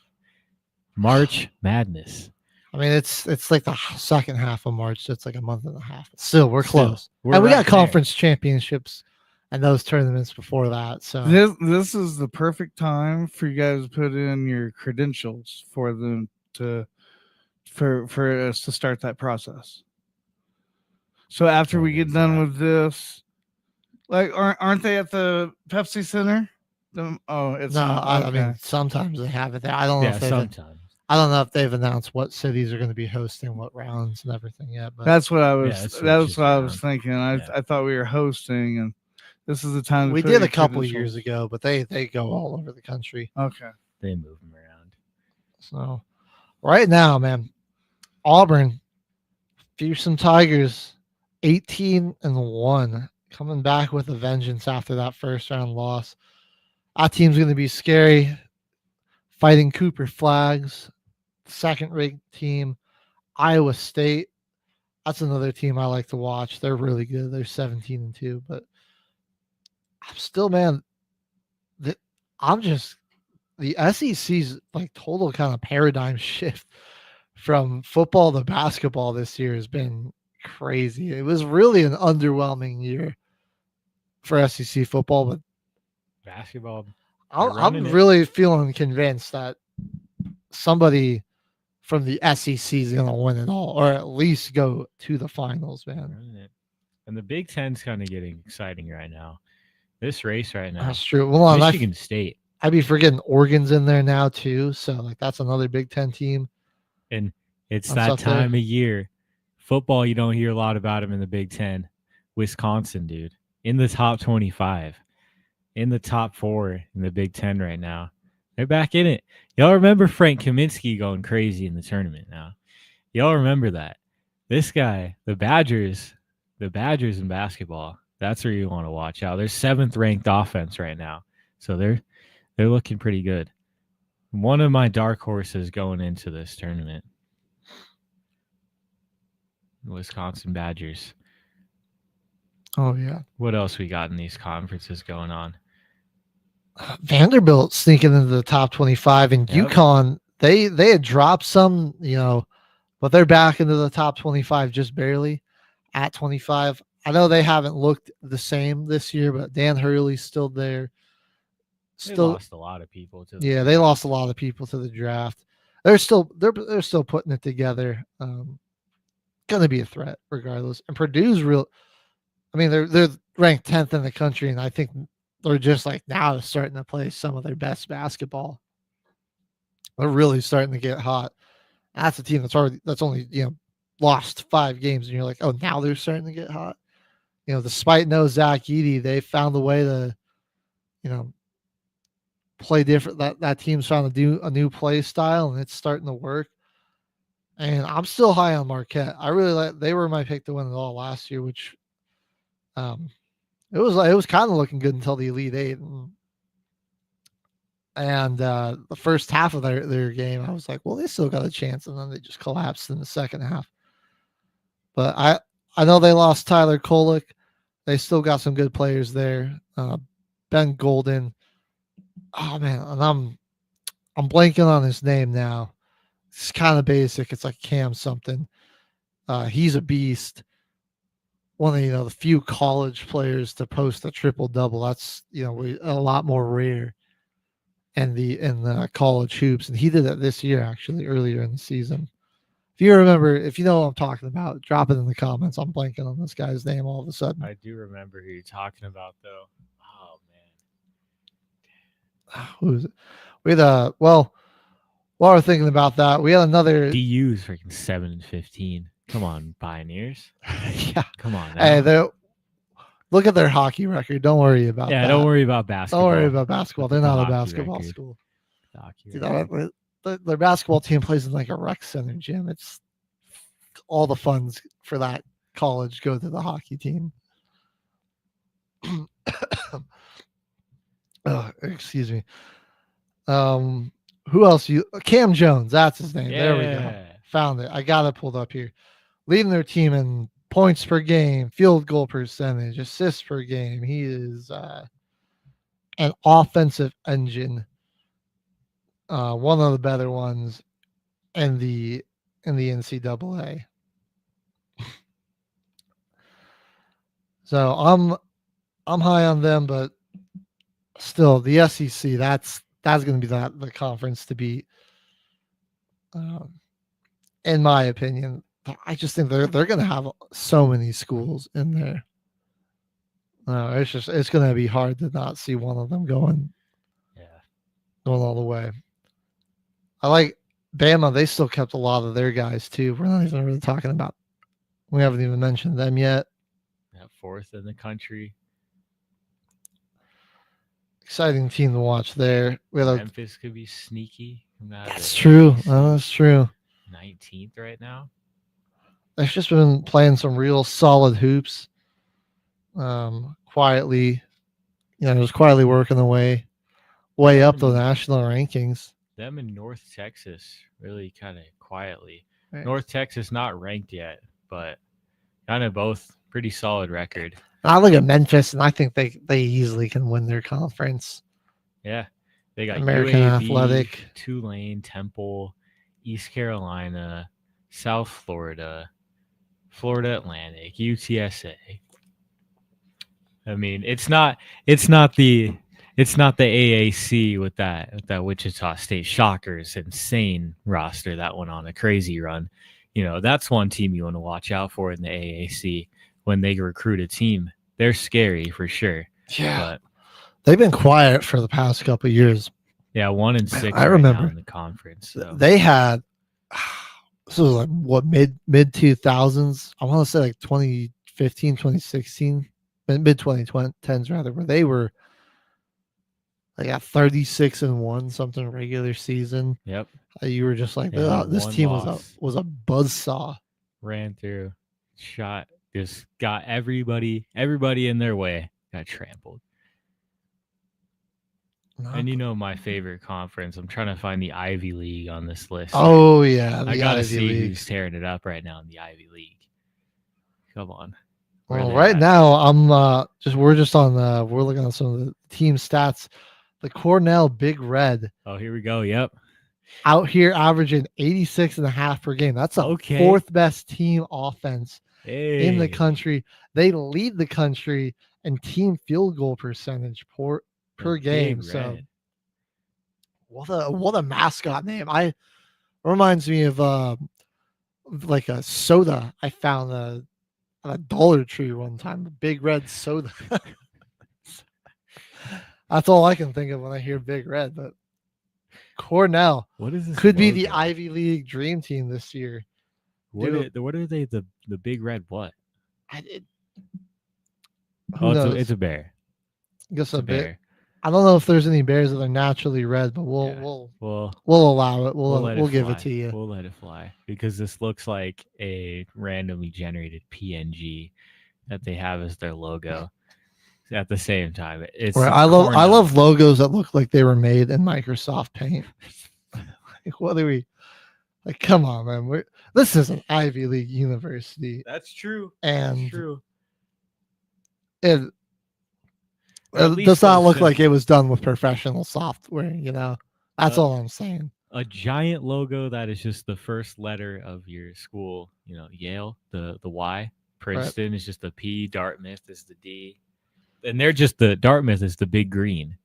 March Madness. I mean, it's like the second half of March. So it's like a month and a half. Still, we're close. We're And we right got conference championships and those tournaments before that. So This is the perfect time for you guys to put in your credentials for them to for us to start that process. So after we get done with this, like aren't they at the Pepsi Center? It's no, not. I Okay. mean, sometimes they have it there. I don't know if sometimes. I don't know if they've announced what cities are going to be hosting what rounds and everything yet. But That's what I was. Yeah, it's that's just what I was around. thinking. Yeah. I thought we were hosting, and this is the time. To we put did your a couple credentials. years ago, but they go all over the country. Okay. They move them around. So, Right now, man, Auburn, fearsome Tigers, 18-1, coming back with a vengeance after that first round loss. Our team's going to be scary. Fighting Cooper Flags, second-ranked team. Iowa State, that's another team I like to watch. They're really good. They're 17-2, but I'm still, man, I'm just the SEC's like total kind of paradigm shift from football to basketball this year has been crazy. It was really an underwhelming year for SEC football, but Basketball. I'm really feeling convinced that somebody from the SEC is going to win it all, or at least go to the finals, man. And the Big Ten's kind of getting exciting right now. This race right now. That's true. Well, Michigan State. I'd be forgetting Oregon's in there now too, so like that's another Big Ten team. And it's that time of year. Football, you don't hear a lot about them in the Big Ten. Wisconsin, dude, in the top 25, in the top 4 in the Big Ten right now. They're back in it. Y'all remember Frank Kaminsky going crazy in the tournament now. Y'all remember that. This guy, the Badgers in basketball, that's where you want to watch out. They're 7th ranked offense right now. So they're looking pretty good. One of my dark horses going into this tournament. Wisconsin Badgers. Oh, yeah. What else we got in these conferences going on? Vanderbilt sneaking into the top 25, and UConn, they had dropped some, but they're back into the top 25 just barely at 25. I know they haven't looked the same this year, but Dan Hurley's still there. They lost a lot of people to the draft. They lost a lot of people to the draft. They're still putting it together. Gonna be a threat regardless. And Purdue's they're ranked 10th in the country, and I think they're just like now starting to play some of their best basketball. They're really starting to get hot. That's a team that's only lost 5 games, and you're like, oh, now they're starting to get hot. Despite no Zach Edey, they found a way to, play different. That team's trying to do a new play style, and it's starting to work. And I'm still high on Marquette. I really they were my pick to win it all last year, which it was kind of looking good until the Elite Eight. And the first half of their game, I was like, well, they still got a chance, and then they just collapsed in the second half. But I know they lost Tyler Kolek. They still got some good players there. Ben Golden. Oh man, and I'm blanking on his name now. It's kind of basic. It's like Cam something. He's a beast. One of the few college players to post a triple double. That's a lot more rare in the college hoops, and he did it this year actually earlier in the season. If you remember, if you know what I'm talking about, drop it in the comments. I'm blanking on this guy's name all of a sudden. I do remember who you're talking about though. Oh man, who is it? We had while we're thinking about that, we had another DU's freaking 7-15. Come on, Pioneers. Yeah, come on. Now. Hey, look at their hockey record. Don't worry about that. Yeah, don't worry about basketball. Don't worry about basketball. They're not a basketball school. Their basketball team plays in like a rec center gym. It's all the funds for that college go to the hockey team. Oh, excuse me. Who else? Cam Jones. That's his name. Yeah. There we go. Found it. I got it pulled up here. Leading their team in points per game, field goal percentage, assists per game. He is an offensive engine. One of the better ones in the NCAA. So I'm high on them, but still the SEC, that's going to be the conference to beat. In my opinion, I just think they're going to have so many schools in there. It's going to be hard to not see one of them going all the way. I like Bama. They still kept a lot of their guys too. We're not even really talking about. We haven't even mentioned them yet. Yeah, 4th in the country. Exciting team to watch there. Memphis could be sneaky. That's true. That's true. 19th right now. They've just been playing some real solid hoops. Quietly, just quietly working the way up the national rankings. Them in North Texas really kind of quietly. Right. North Texas not ranked yet, but kind of both pretty solid record. I look at Memphis, and I think they easily can win their conference. Yeah, they got American UAB, Athletic, Tulane, Temple, East Carolina, South Florida, Florida Atlantic, UTSA. I mean, it's not the AAC with that Wichita State Shockers insane roster that went on a crazy run. That's one team you want to watch out for in the AAC when they recruit a team. They're scary for sure. Yeah, but they've been quiet for the past couple of years. Yeah, 1-6. I remember now in the conference. So. They had this was like what mid 2000s. I want to say like 2015, 2016. Mid 2010s rather, where they were like at 36-1 something regular season. Yep. You were just like, this team was a buzzsaw. Ran through, shot, just got everybody in their way, got trampled. And my favorite conference. I'm trying to find the Ivy League on this list. Oh yeah, I gotta see who's tearing it up right now in the Ivy League. Come on. Well, right now we're looking at some of the team stats. The Cornell Big Red. Oh, here we go. Yep. Out here averaging 86.5 per game. That's the fourth best team offense in the country. They lead the country in team field goal percentage per game. So what a mascot name. Reminds me of like a soda I found at a Dollar Tree one time, the Big Red soda. That's all I can think of when I hear Big Red. But Cornell, what is this? Could be the Ivy League dream team this year. What are they? The Big Red what? It's a bear. I guess a bear. I don't know if there's any bears that are naturally red, but we'll allow it. We'll give it to you. We'll let it fly because this looks like a randomly generated PNG that they have as their logo. At the same time, it's right. I love logos that look like they were made in Microsoft Paint. Like, what are we? Like, come on, man. This is an Ivy League university. That's true. And that's true. It does not look like it was done with professional software. That's all I'm saying. A giant logo that is just the first letter of your school. Yale, the Y. Princeton is just the P. Dartmouth is the D. And they're just the Dartmouth is the big green.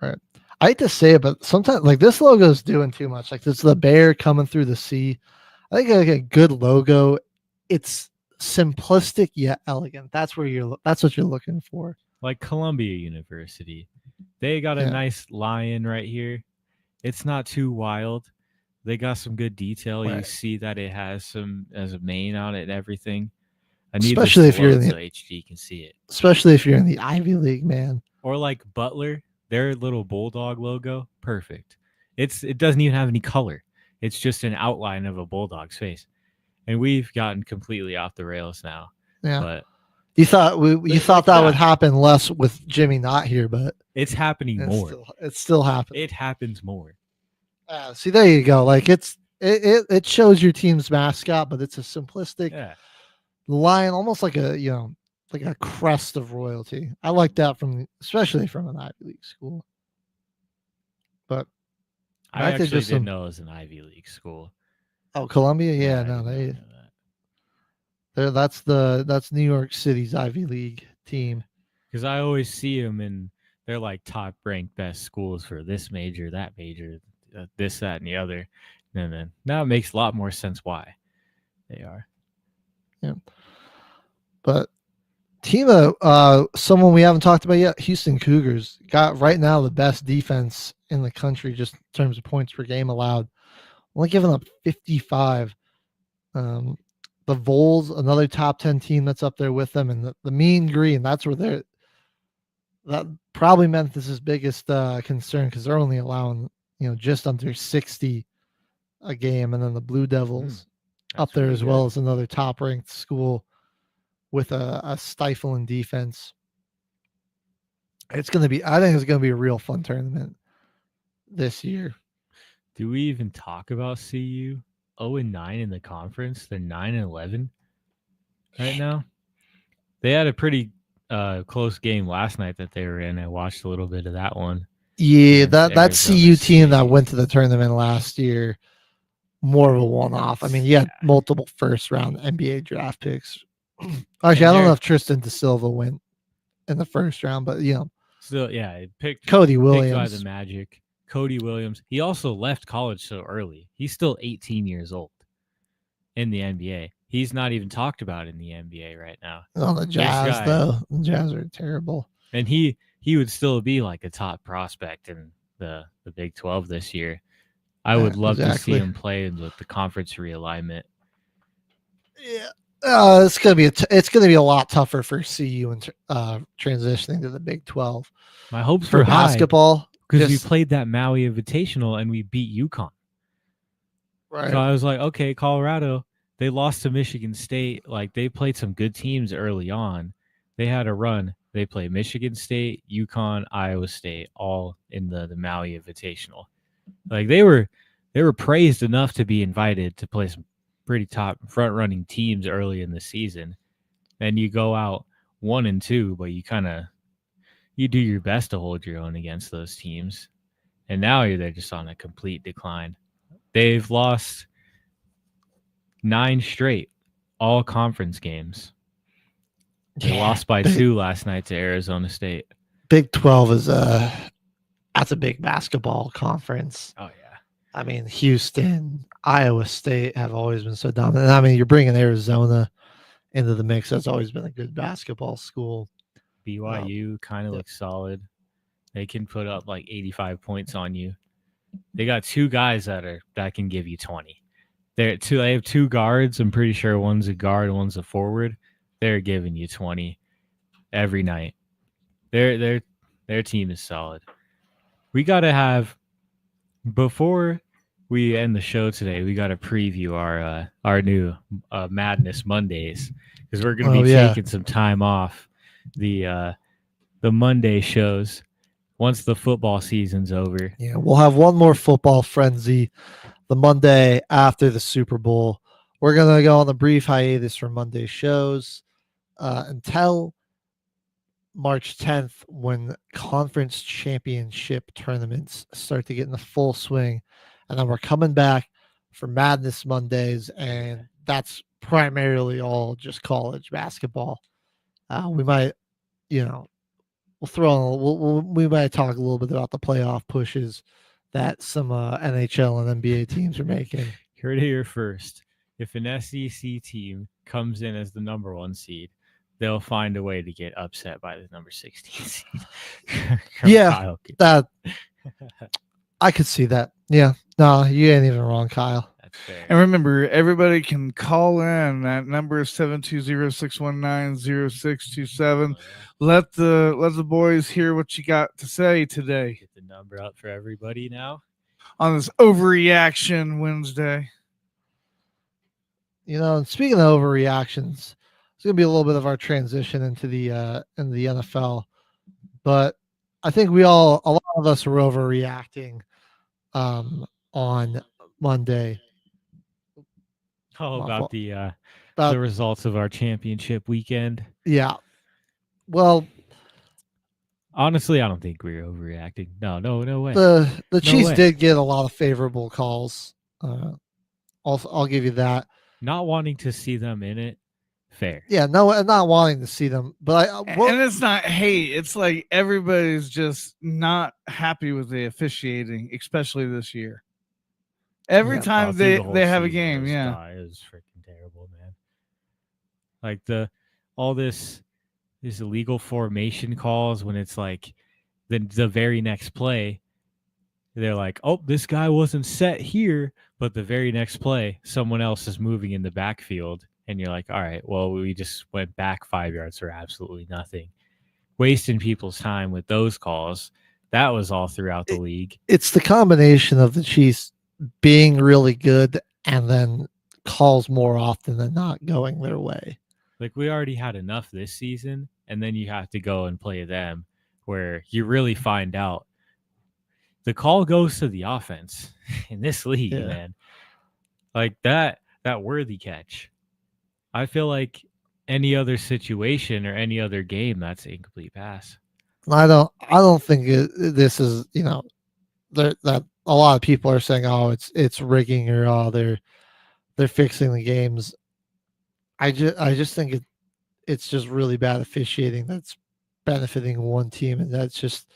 Right. I hate to say it, but sometimes like this logo is doing too much. Like it's the bear coming through the sea. I think like a good logo, it's simplistic yet elegant. That's what you're looking for. Like Columbia University. They got a nice lion right here. It's not too wild. They got some good detail. Right. You see that it has some as a mane on it and everything. Especially if you're in the HD can see it. Especially if you're in the Ivy League, man. Or like Butler, their little bulldog logo, perfect. It doesn't even have any color. It's just an outline of a bulldog's face. And we've gotten completely off the rails now. Yeah. But you thought that would happen less with Jimmy not here, but it's happening more. It's still happening. It happens more. See, there you go. Like it shows your team's mascot, but it's a simplistic lion, almost like like a crest of royalty. I like that especially from an Ivy League school. But I actually didn't know it was an Ivy League school. Oh, Columbia? Yeah, no, that's New York City's Ivy League team. Because I always see them and they're like top ranked best schools for this major, that major, this, that, and the other. And then now it makes a lot more sense why they are. Yeah. But team someone we haven't talked about yet, Houston Cougars, got right now the best defense in the country just in terms of points per game allowed. Only giving up 55. The Vols, another top 10 team that's up there with them, and the Mean Green, that's where that probably Memphis's biggest concern because they're only allowing just under 60 a game, and then the Blue Devils up there pretty as well good. as another top-ranked school with a stifling defense. I think it's going to be a real fun tournament this year. Do we even talk about CU? 0-9 in the conference. They're 9-11 right now. They had a pretty close game last night that they were in. I watched a little bit of that one. Yeah, that Arizona CU team that State. went to the tournament last year, more of a one-off. I mean, you had multiple first-round NBA draft picks. Actually, I don't know if Tristan De Silva went in the first round, but still, yeah, it picked Cody picked by Williams. the Magic. Cody Williams. He also left college so early. He's still 18 years old in the NBA. He's not even talked about in the NBA right now. On the Jazz, though, the Jazz are terrible. And he would still be like a top prospect in the Big 12 this year. I would love to see him play with the conference realignment. Yeah, it's gonna be a lot tougher for CU and transitioning to the Big 12. My hopes for were basketball because we played that Maui Invitational and we beat UConn. Right. So I was like, okay, Colorado. They lost to Michigan State. Like, they played some good teams early on. They had a run. They played Michigan State, UConn, Iowa State, all in the Maui Invitational. Like, they were praised enough to be invited to play some pretty top front-running teams early in the season. Then you go out 1-2, but you do your best to hold your own against those teams. And now they're just on a complete decline. They've lost 9 straight all conference games. They lost by 2 last night to Arizona State. Big 12 is that's a big basketball conference. Oh yeah. I mean, Houston, Iowa State have always been so dominant. I mean, you're bringing Arizona into the mix. That's always been a good basketball school. BYU kind of looks solid. They can put up like 85 points on you. They got 2 guys that can give you 20. They have 2 guards. I'm pretty sure one's a guard and one's a forward. They're giving you 20 every night. Their team is solid. We got to have, before we end the show today, we got to preview our new Madness Mondays, because we're going to be taking some time off the Monday shows once the football season's over. Yeah, we'll have one more football frenzy the Monday after the Super Bowl. We're going to go on a brief hiatus for Monday shows until March 10th, when conference championship tournaments start to get in the full swing. And then we're coming back for Madness Mondays, and that's primarily all just college basketball. We might, we'll throw on, we might talk a little bit about the playoff pushes that some NHL and NBA teams are making. Heard it here first. If an SEC team comes in as the number 1 seed, they'll find a way to get upset by the number 16 seed. Yeah, that I could see that. Yeah, no, you ain't even wrong, Kyle. That's fair. And remember, everybody can call in. That number is 720-619-0627. Let the boys hear what you got to say today. Get the number up for everybody now on this overreaction Wednesday. And speaking of overreactions, it's going to be a little bit of our transition into the NFL, but I think a lot of us were overreacting on Monday. About the results of our championship weekend. Yeah. Well, honestly, I don't think we were overreacting. No way. The Chiefs did get a lot of favorable calls. I'll give you that. Not wanting to see them in it, fair. Yeah, no, and not wanting to see them, but and it's not hate. It's like everybody's just not happy with the officiating, especially this year. Every time they have a game, it was freaking terrible, man. Like all this illegal formation calls, when it's like the very next play, they're like, oh, this guy wasn't set here, but the very next play, someone else is moving in the backfield, and you're like, all right, well, we just went back 5 yards for absolutely nothing. Wasting people's time with those calls. That was all throughout the league. It's the combination of the Chiefs being really good and then calls more often than not going their way. Like, we already had enough this season, and then you have to go and play them where you really find out the call goes to the offense in this league, man. Like that worthy catch. I feel like any other situation or any other game, that's an incomplete pass. I don't think this is, that a lot of people are saying, oh, it's rigging, or oh, they're fixing the games. I just think it's just really bad officiating that's benefiting one team, and that's just,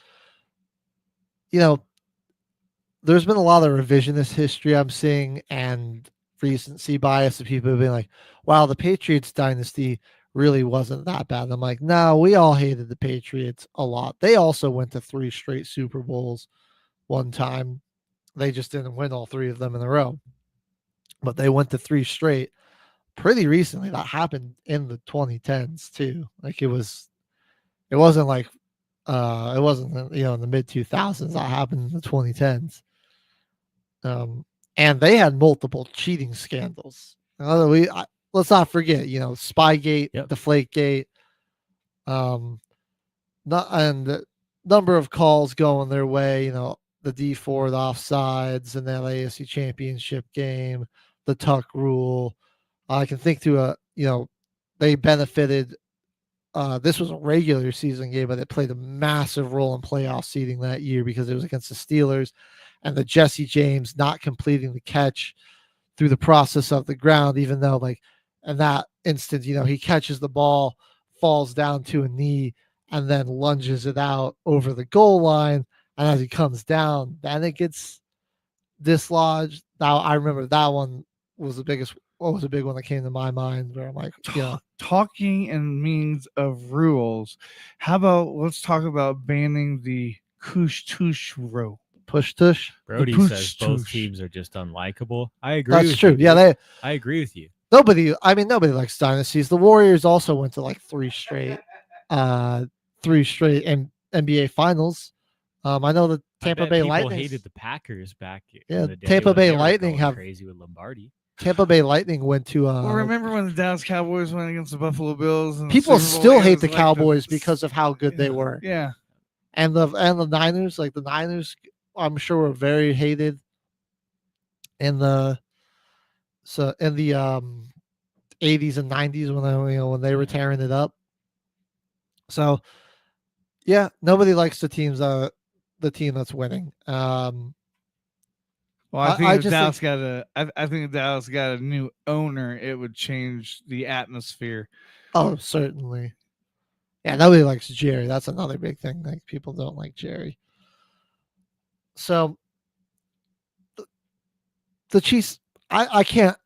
there's been a lot of revisionist history I'm seeing and recency bias of people being like, wow, the Patriots dynasty really wasn't that bad. And I'm like, no, we all hated the Patriots a lot. They also went to 3 straight Super Bowls one time. They just didn't win all 3 of them in a row. But they went to 3 straight pretty recently. That happened in the 2010s too. Like it wasn't like it wasn't in the mid 2000s. That happened in the 2010s. And they had multiple cheating scandals. Let's not forget, Spygate, Deflategate, and the number of calls going their way. The D4, the offsides, and the AFC Championship game, the Tuck rule. I can think to they benefited. This was a regular season game, but it played a massive role in playoff seeding that year because it was against the Steelers, and the Jesse James not completing the catch through the process of the ground, even though in that instant, he catches the ball, falls down to a knee, and then lunges it out over the goal line. And as he comes down, then it gets dislodged. Now I remember that one was the biggest. What was a big one that came to my mind where I'm like, talking and means of rules. How about let's talk about banning the push tush rule. Push tush. Brody says both teams are just unlikable. I agree. That's true. You, yeah, I agree with you. Nobody likes dynasties. The Warriors also went to like 3 straight NBA finals. I know the Tampa Bay Lightning hated the Packers back in the day. Tampa Bay Lightning have crazy with Lombardi. Tampa Bay Lightning went to. Well, remember when the Dallas Cowboys went against the Buffalo Bills? And people still hate the Cowboys because of how good they were. Yeah, and the Niners, the Niners, I'm sure were very hated in the 80s and 90s when they were tearing it up. So, yeah, nobody likes the team that's winning. Well, I think if Dallas got a new owner, it would change the atmosphere. Oh, certainly. Yeah, nobody likes Jerry. That's another big thing. Like, people don't like Jerry. So the Chiefs, I can't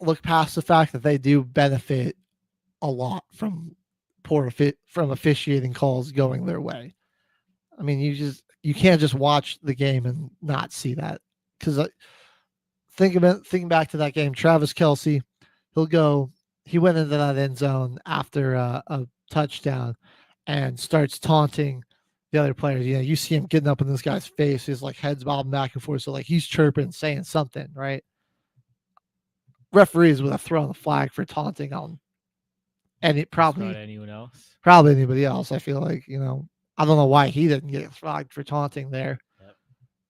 look past the fact that they do benefit a lot from from officiating calls going their way. I mean, you can't just watch the game and not see that. Because thinking back to that game, Travis Kelce, he went into that end zone after a touchdown and starts taunting the other players. You see him getting up in this guy's face. His head's bobbing back and forth. So he's chirping, saying something, right? Referees would have thrown the flag for taunting on anyone else. Probably anybody else. I feel like, I don't know why he didn't get flagged for taunting there. Yep.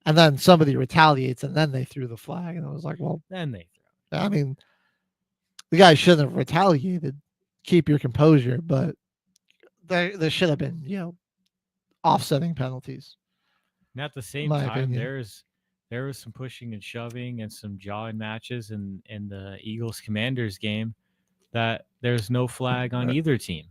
And then somebody retaliates, and then they threw the flag, and I was like, well, then they threw it. I mean, the guy shouldn't have retaliated. Keep your composure, but there should have been, offsetting penalties. And at the same time, there was some pushing and shoving and some jawing matches in the Eagles Commanders game that there's no flag on either team.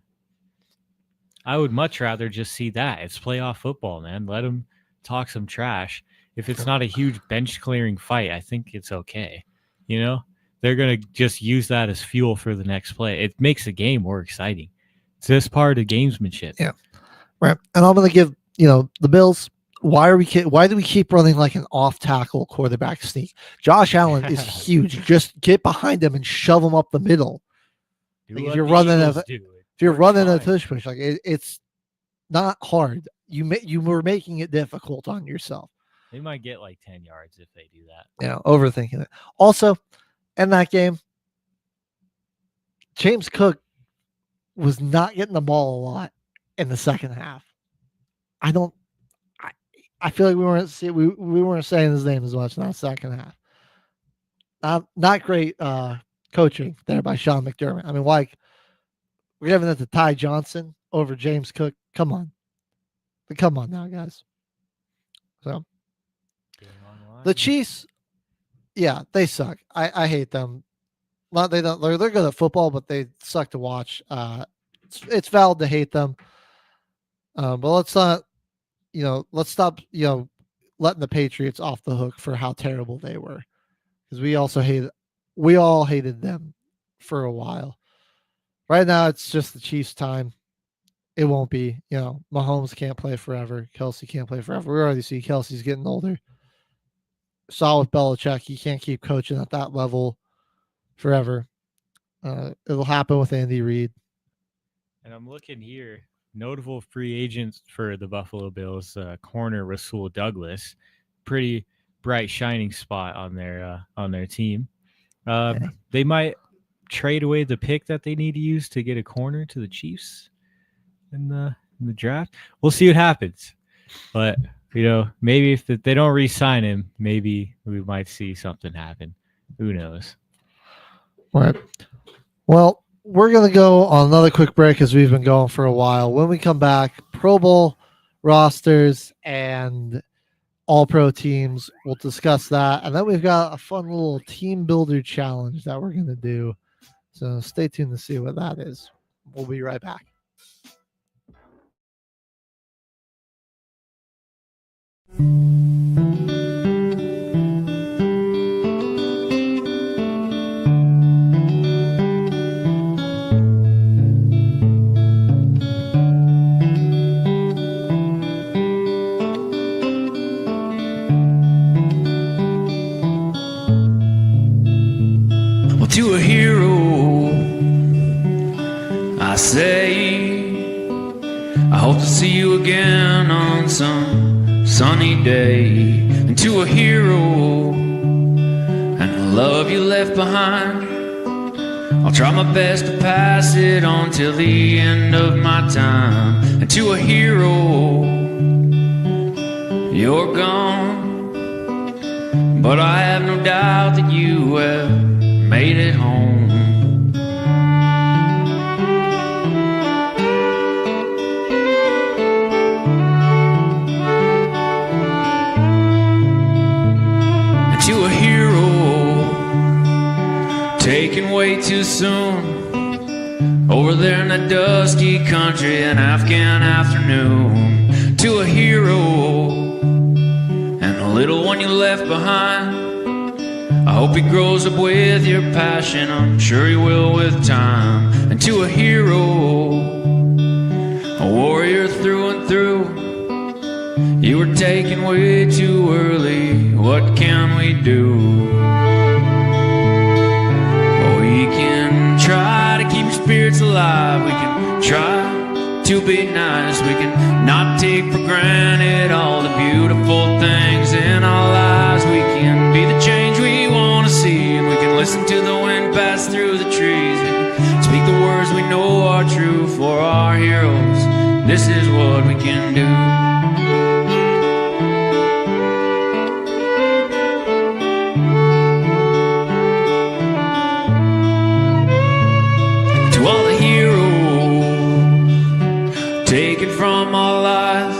I would much rather just see that. It's playoff football, man. Let them talk some trash. If it's not a huge bench clearing fight, I think it's okay. They're going to just use that as fuel for the next play. It makes the game more exciting. It's just part of gamesmanship. Yeah. Right. And I'm going to give, the Bills, why do we keep running like an off tackle quarterback sneak? Josh Allen is huge. Just get behind him and shove him up the middle. If you're running a tush push, it's not hard. you were making it difficult on yourself. They might get like 10 yards if they do that. Yeah, overthinking it. Also, in that game, James Cook was not getting the ball a lot in the second half. I feel like we weren't saying his name as much in that second half. Not great coaching there by Sean McDermott. I mean, like we're giving it to Ty Johnson over James Cook. Come on now, guys. So the Chiefs, yeah, they suck. I hate them. Well, they're good at football, but they suck to watch. It's valid to hate them. But let's stop, letting the Patriots off the hook for how terrible they were. Because we all hated them for a while. Right now, it's just the Chiefs' time. It won't be, Mahomes can't play forever. Kelsey can't play forever. We already see Kelsey's getting older. Saw with Belichick, he can't keep coaching at that level forever. It'll happen with Andy Reid. And I'm looking here. Notable free agents for the Buffalo Bills, corner Rasul Douglas, pretty bright shining spot on their team. They might trade away the pick that they need to use to get a corner to the Chiefs in the draft. We'll see what happens. But maybe if they don't re-sign him, maybe we might see something happen. Who knows? All right. Well, we're going to go on another quick break as we've been going for a while. When we come back, Pro Bowl rosters and all-pro teams, we'll discuss that. And then we've got a fun little team builder challenge that we're going to do. So stay tuned to see what that is. We'll be right back. To a hero, I say, I hope to see you again on some sunny day. And to a hero, and the love you left behind, I'll try my best to pass it on till the end of my time. And to a hero, you're gone, but I have no doubt that you have made it home. And to a hero taken way too soon, over there in that dusty country, an Afghan afternoon. To a hero and the little one you left behind, I hope he grows up with your passion, I'm sure he will with time. And to a hero, a warrior through and through, you were taken way too early, what can we do? Well, we can try to keep your spirits alive, we can try to be nice, we can not take for granted all the beautiful things in our lives. We can be the change we want to see, and we can listen to the wind pass through the trees. We can speak the words we know are true for our heroes. This is what we can do. To all the heroes taken from our lives,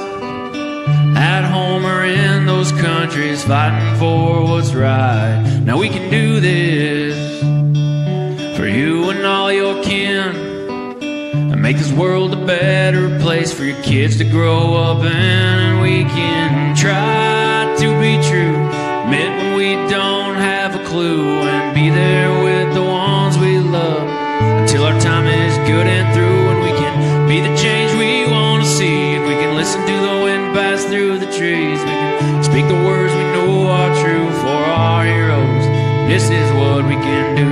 at home or in those countries, fighting for what's right. Now we can do this for you and all your kin, and make this world a better place for your kids to grow up in. And we can try to be true, admit when we don't have a clue, and be there with the ones we love until our time is good and through. And we can be the change we want to see, and we can listen to the wind pass through the trees. We can speak the words we know are true for our heroes. This is what we can do.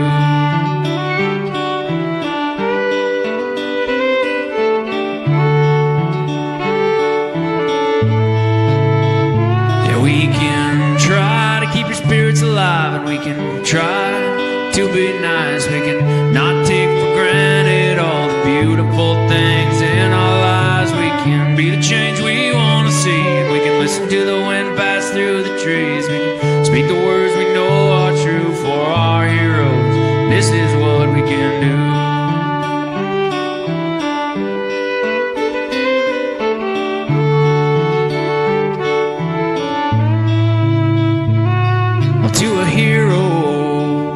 to be nice. We can not take for granted all the beautiful things in our lives. We can be the change we want to see. We can listen to the wind pass through the trees. We can speak the words we know are true for our heroes. This is what we can do. To a hero,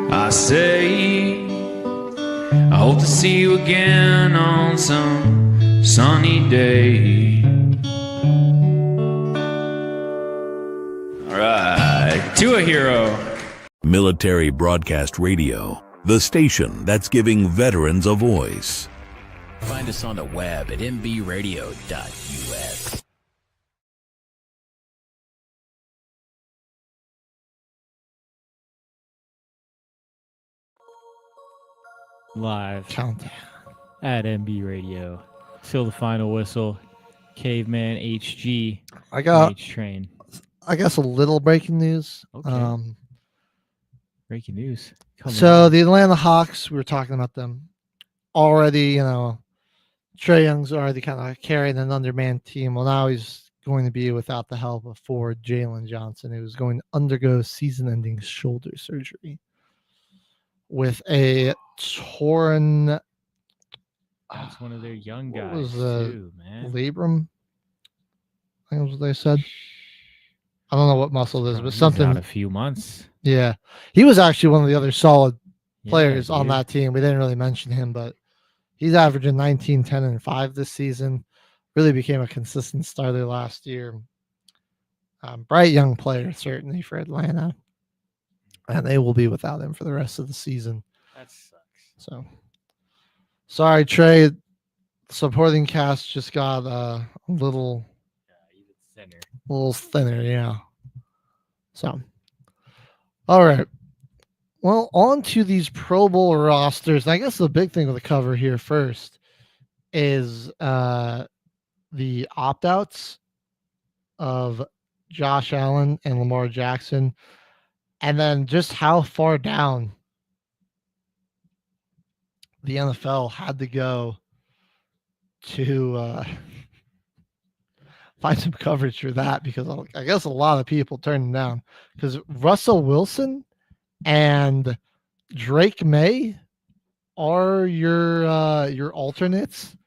I say, I hope to see you again on some sunny day. All right, to a hero. Military Broadcast Radio, the station that's giving veterans a voice. Find us on the web at mbradio.us. Live Countdown at MB Radio. Still the final whistle. Caveman HG. I got H Train. I guess a little breaking news. Okay. Breaking news. So the Atlanta Hawks, we were talking about them already. Trae Young's already kind of carrying an undermanned team. Well, now he's going to be without the help of forward Jalen Johnson, who is going to undergo season-ending shoulder surgery with a torn. That's one of their young guys was too, man. Labrum. I think that's what they said. I don't know what muscle it is, but He's something. out a few months. Yeah, he was actually one of the other solid Yeah, players on dude. that team. We didn't really mention him, but he's averaging 19, 10, and 5 this season. Really became a consistent starter last year. Bright young player, certainly for Atlanta. And they will be without him for the rest of the season. That sucks. So, sorry, Trey. Supporting cast just got a little thinner, yeah. So, all right. Well, on to these Pro Bowl rosters. I guess the big thing with the cover here first is the opt-outs of Josh Allen and Lamar Jackson, and then just how far down the NFL had to go to find some coverage for that, because I guess a lot of people turned them down, because Russell Wilson and Drake May are your alternates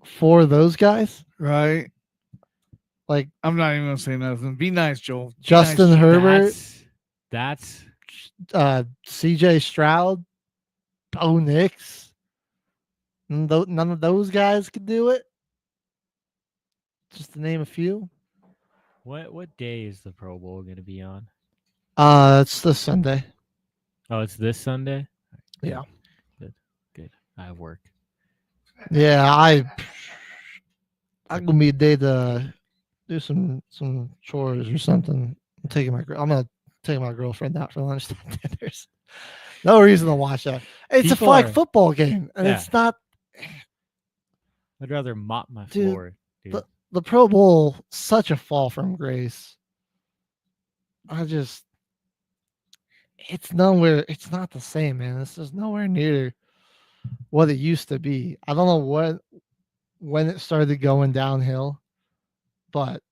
for those guys, right? Like, I'm not even gonna say nothing. Be nice, Joel. Be Justin nice, Joel. Herbert, That's CJ Stroud, Bo Nix. None of those guys could do it. Just to name a few. what day is the Pro Bowl going to be on? It's this Sunday. Oh, it's this Sunday? Yeah. Good. I have work. Yeah, I'm gonna be a day to do some chores or something. I'm gonna take my girlfriend out for lunch. There's no reason to watch that. It's a flag football game, and it's not. I'd rather mop my floor, dude. The Pro Bowl, such a fall from grace. It's nowhere. It's not the same, man. It's just nowhere near what it used to be. I don't know when it started going downhill, but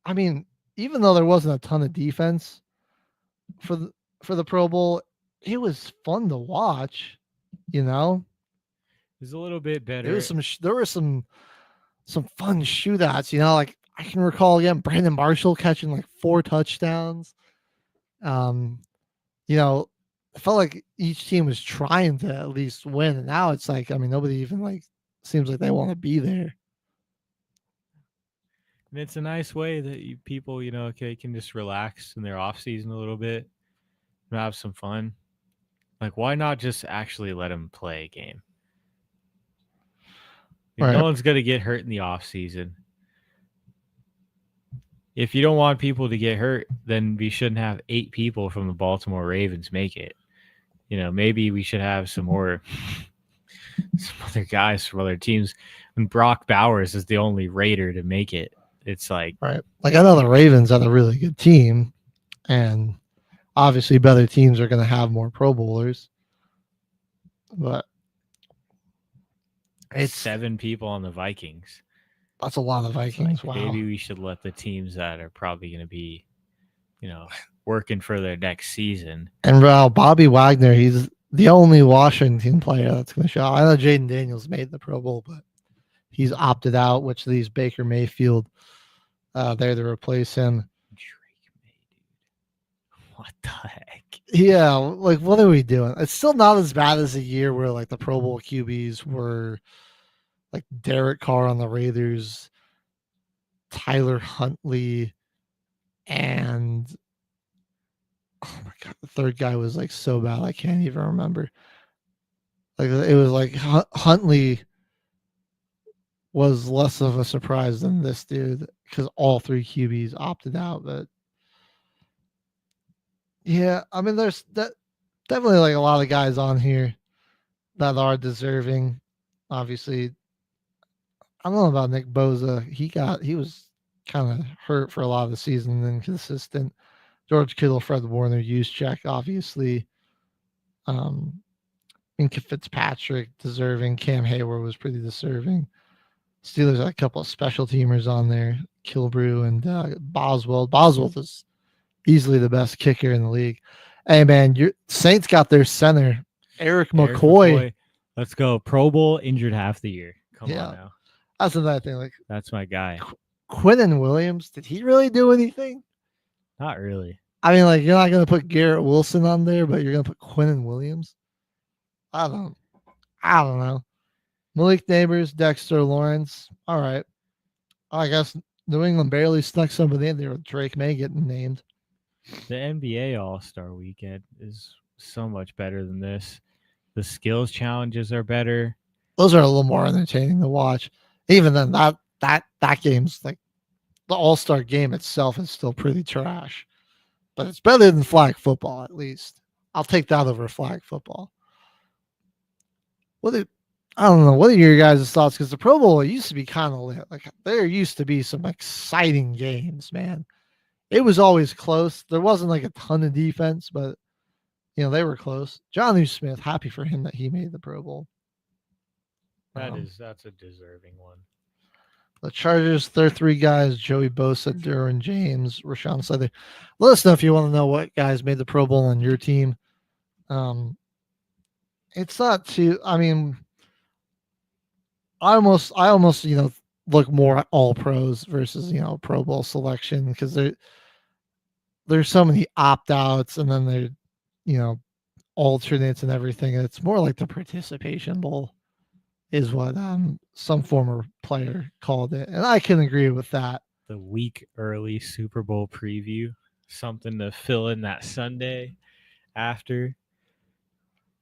I mean, even though there wasn't a ton of defense for the Pro Bowl, it was fun to watch. It was a little bit better. There were some fun shootouts. Like I can recall again Brandon Marshall catching like 4 touchdowns. I felt like each team was trying to at least win, and now it's like, nobody even seems like they want to be there. And it's a nice way that people, can just relax in their off season a little bit and have some fun. Like, why not just actually let them play a game? Right. No one's going to get hurt in the off season. If you don't want people to get hurt, then we shouldn't have 8 people from the Baltimore Ravens make it. Maybe we should have some other guys from other teams. When Brock Bowers is the only Raider to make it, it's like, right. Like, I know the Ravens had a really good team, and Obviously, better teams are going to have more Pro Bowlers, but it's 7 people on the Vikings. That's a lot of Vikings. Like, wow. Maybe we should let the teams that are probably going to be, working for their next season. And Bobby Wagner, he's the only Washington player that's going to show. I know Jaden Daniels made the Pro Bowl, but he's opted out, which leaves Baker Mayfield there to replace him. Drake May, dude. What the heck? Yeah, like what are we doing? It's still not as bad as a year where like the Pro Bowl QBs were like Derek Carr on the Raiders, Tyler Huntley, and oh my god, the third guy was like so bad I can't even remember. Like it was like Huntley was less of a surprise than this dude because all 3 QBs opted out. But yeah, I mean, there's definitely like a lot of guys on here that are deserving. Obviously, I don't know about Nick Bosa. He was kind of hurt for a lot of the season, inconsistent. George Kittle, Fred Warner, Juszczyk, obviously. Minka Fitzpatrick, deserving. Cam Hayward was pretty deserving. Steelers had a couple of special teamers on there, Kilbrew and Boswell. Boswell is easily the best kicker in the league. Hey, man, your Saints got their center, Eric McCoy. Let's go. Pro Bowl, injured half the year. Come on now. That's another thing. Like That's my guy. Quinnen Williams, did he really do anything? Not really. I mean, like, you're not going to put Garrett Wilson on there, but you're going to put Quinnen Williams? I don't know. Malik Neighbors, Dexter Lawrence. All right. I guess New England barely snuck somebody in there with Drake May getting named. The NBA All-Star Weekend is so much better than this. The skills challenges are better. Those are a little more entertaining to watch. Even then, that game's like the All-Star game itself is still pretty trash. But it's better than flag football, at least. I'll take that over flag football. I don't know. What are your guys' thoughts? Because the Pro Bowl used to be kind of lit. Like there used to be some exciting games, man. It was always close. There wasn't like a ton of defense, but they were close. Jonnu Smith, happy for him that he made the Pro Bowl. That's a deserving one. The Chargers, their 3 guys: Joey Bosa, Derwin James, Rashawn Slater. Let us know if you want to know what guys made the Pro Bowl on your team. It's not too. I mean, I almost look more at all pros versus Pro Bowl selection because there's so many opt outs and then there alternates and everything. And it's more like the participation bowl is what some former player called it, and I can agree with that. The week early Super Bowl preview, something to fill in that Sunday after,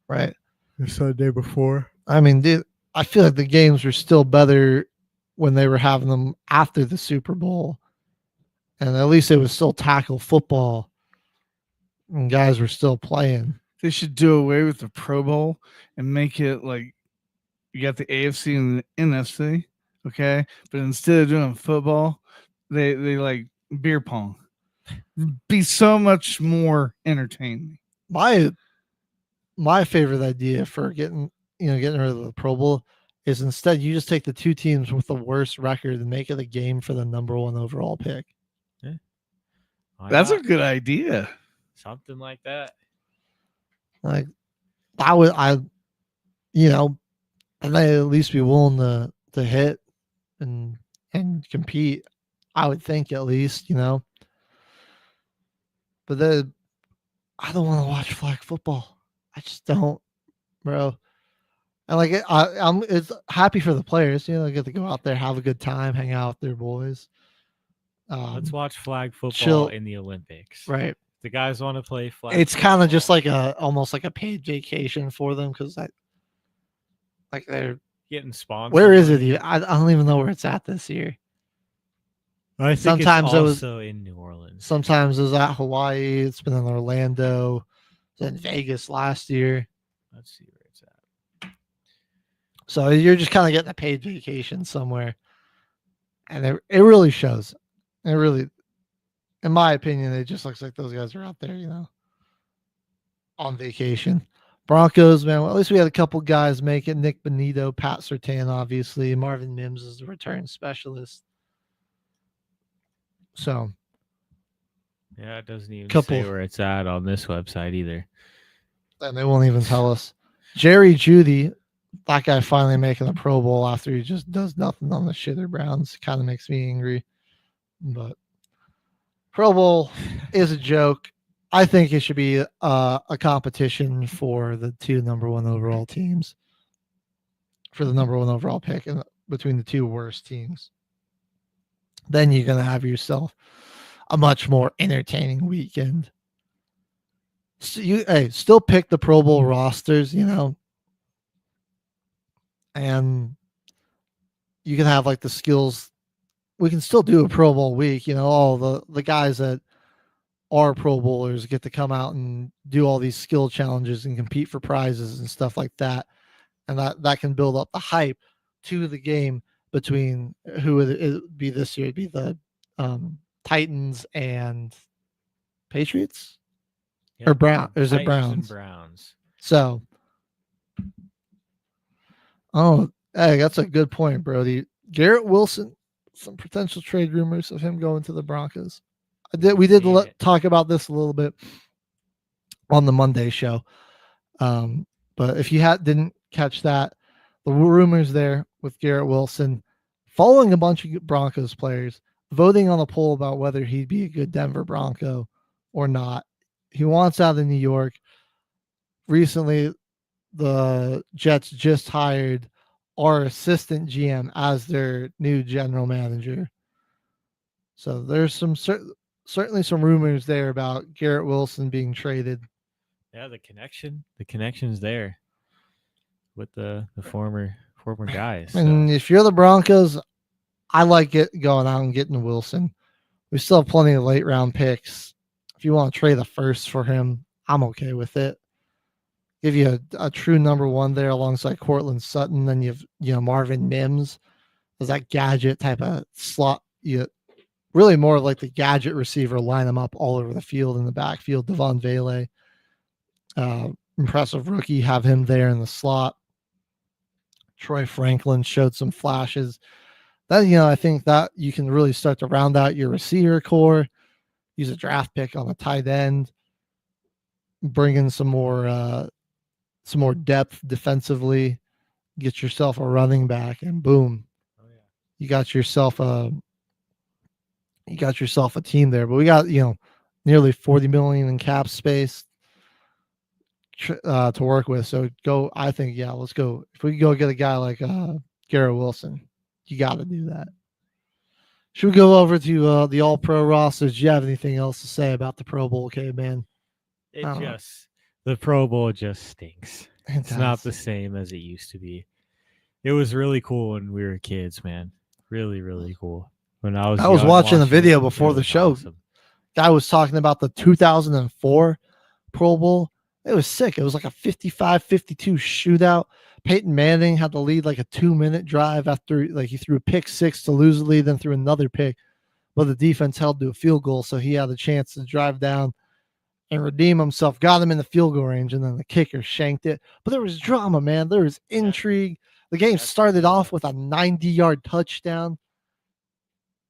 right? The Sunday before. I mean, dude, I feel like the games were still better when they were having them after the Super Bowl. And at least it was still tackle football. And guys were still playing. They should do away with the Pro Bowl and make it like you got the AFC and the NFC, okay? But instead of doing football, they like beer pong. Be so much more entertaining. My favorite idea for getting rid of the Pro Bowl is instead you just take the 2 teams with the worst record and make it a game for the number 1 overall pick. Yeah. That's a good idea. Something like that. Like that would and they at least be willing to hit and compete. I would think at least, But then I don't want to watch flag football. I just don't, bro. And like I'm it's happy for the players, they get to go out there, have a good time, hang out with their boys. Let's watch flag football in the Olympics. Right. The guys want to play flag. It's kind of just like almost like a paid vacation for them because they're getting sponsored. Where is it? I don't even know where it's at this year. I think sometimes it's also in New Orleans. Sometimes it was at Hawaii. It's been in Orlando. It's in Vegas last year. Let's see where it's at. So you're just kind of getting a paid vacation somewhere. And it really shows. It really, in my opinion, it just looks like those guys are out there, on vacation. Broncos, man, well, at least we had a couple guys make it. Nick Benito, Pat Surtain, obviously. Marvin Mims is the return specialist. So, Yeah, it doesn't even couple, say where it's at on this website either. And they won't even tell us. Jerry Jeudy, that guy finally making a Pro Bowl after he just does nothing on the shitter Browns. Kind of makes me angry. But Pro Bowl is a joke. I think it should be a competition for the two number one overall teams, for the number one overall pick, and between the two worst teams. Then you're going to have yourself a much more entertaining weekend. So still pick the Pro Bowl rosters, and you can have like the skills. We can still do a Pro Bowl week, all the guys that are Pro Bowlers get to come out and do all these skill challenges and compete for prizes and stuff like that. And that can build up the hype to the game between who it would be this year. It'd be the Titans and Patriots. Yep. Or Brown? Or is it Titans Browns? and Browns. So, hey, that's a good point, Brody. Garrett Wilson, some potential trade rumors of him going to the Broncos. We did talk about this a little bit on the Monday show. But if you didn't catch that, the rumors there with Garrett Wilson following a bunch of Broncos players, voting on a poll about whether he'd be a good Denver Bronco or not. He wants out of New York. Recently, the Jets just hired our assistant GM as their new general manager. So there's some certainly some rumors there about Garrett Wilson being traded. Yeah, the connection's there with the former guys. And if you're the Broncos, I like it going out and getting Wilson. We still have plenty of late round picks. If you want to trade the first for him, I'm okay with it. Give you a true number one there alongside Cortland Sutton. Then you've Marvin Mims as that gadget type of slot. You really more like the gadget receiver. Line them up all over the field in the backfield. Devon Vele, impressive rookie. Have him there in the slot. Troy Franklin showed some flashes. Then I think that you can really start to round out your receiver core. Use a draft pick on a tight end. Bring in some more depth defensively. Get yourself a running back, and boom, you got yourself a team there. But we got nearly $40 million in cap space to work with. So I think let's go. If we go get a guy like Garrett Wilson, you got to do that. Should we go over to the All Pro rosters? Do you have anything else to say about the Pro Bowl, man? The Pro Bowl just stinks. It's not the same as it used to be. It was really cool when we were kids, man. Really, really cool. When I was watching the video before the show. Awesome. Guy was talking about the 2004 Pro Bowl. It was sick. It was like a 55-52 shootout. Peyton Manning had the lead like a 2-minute drive after he threw a pick six to lose the lead, then threw another pick. But the defense held to a field goal, so he had a chance to drive down and redeem himself. Got him in the field goal range, and then the kicker shanked it. But there was drama, man. There was intrigue. The game started off with a 90-yard touchdown.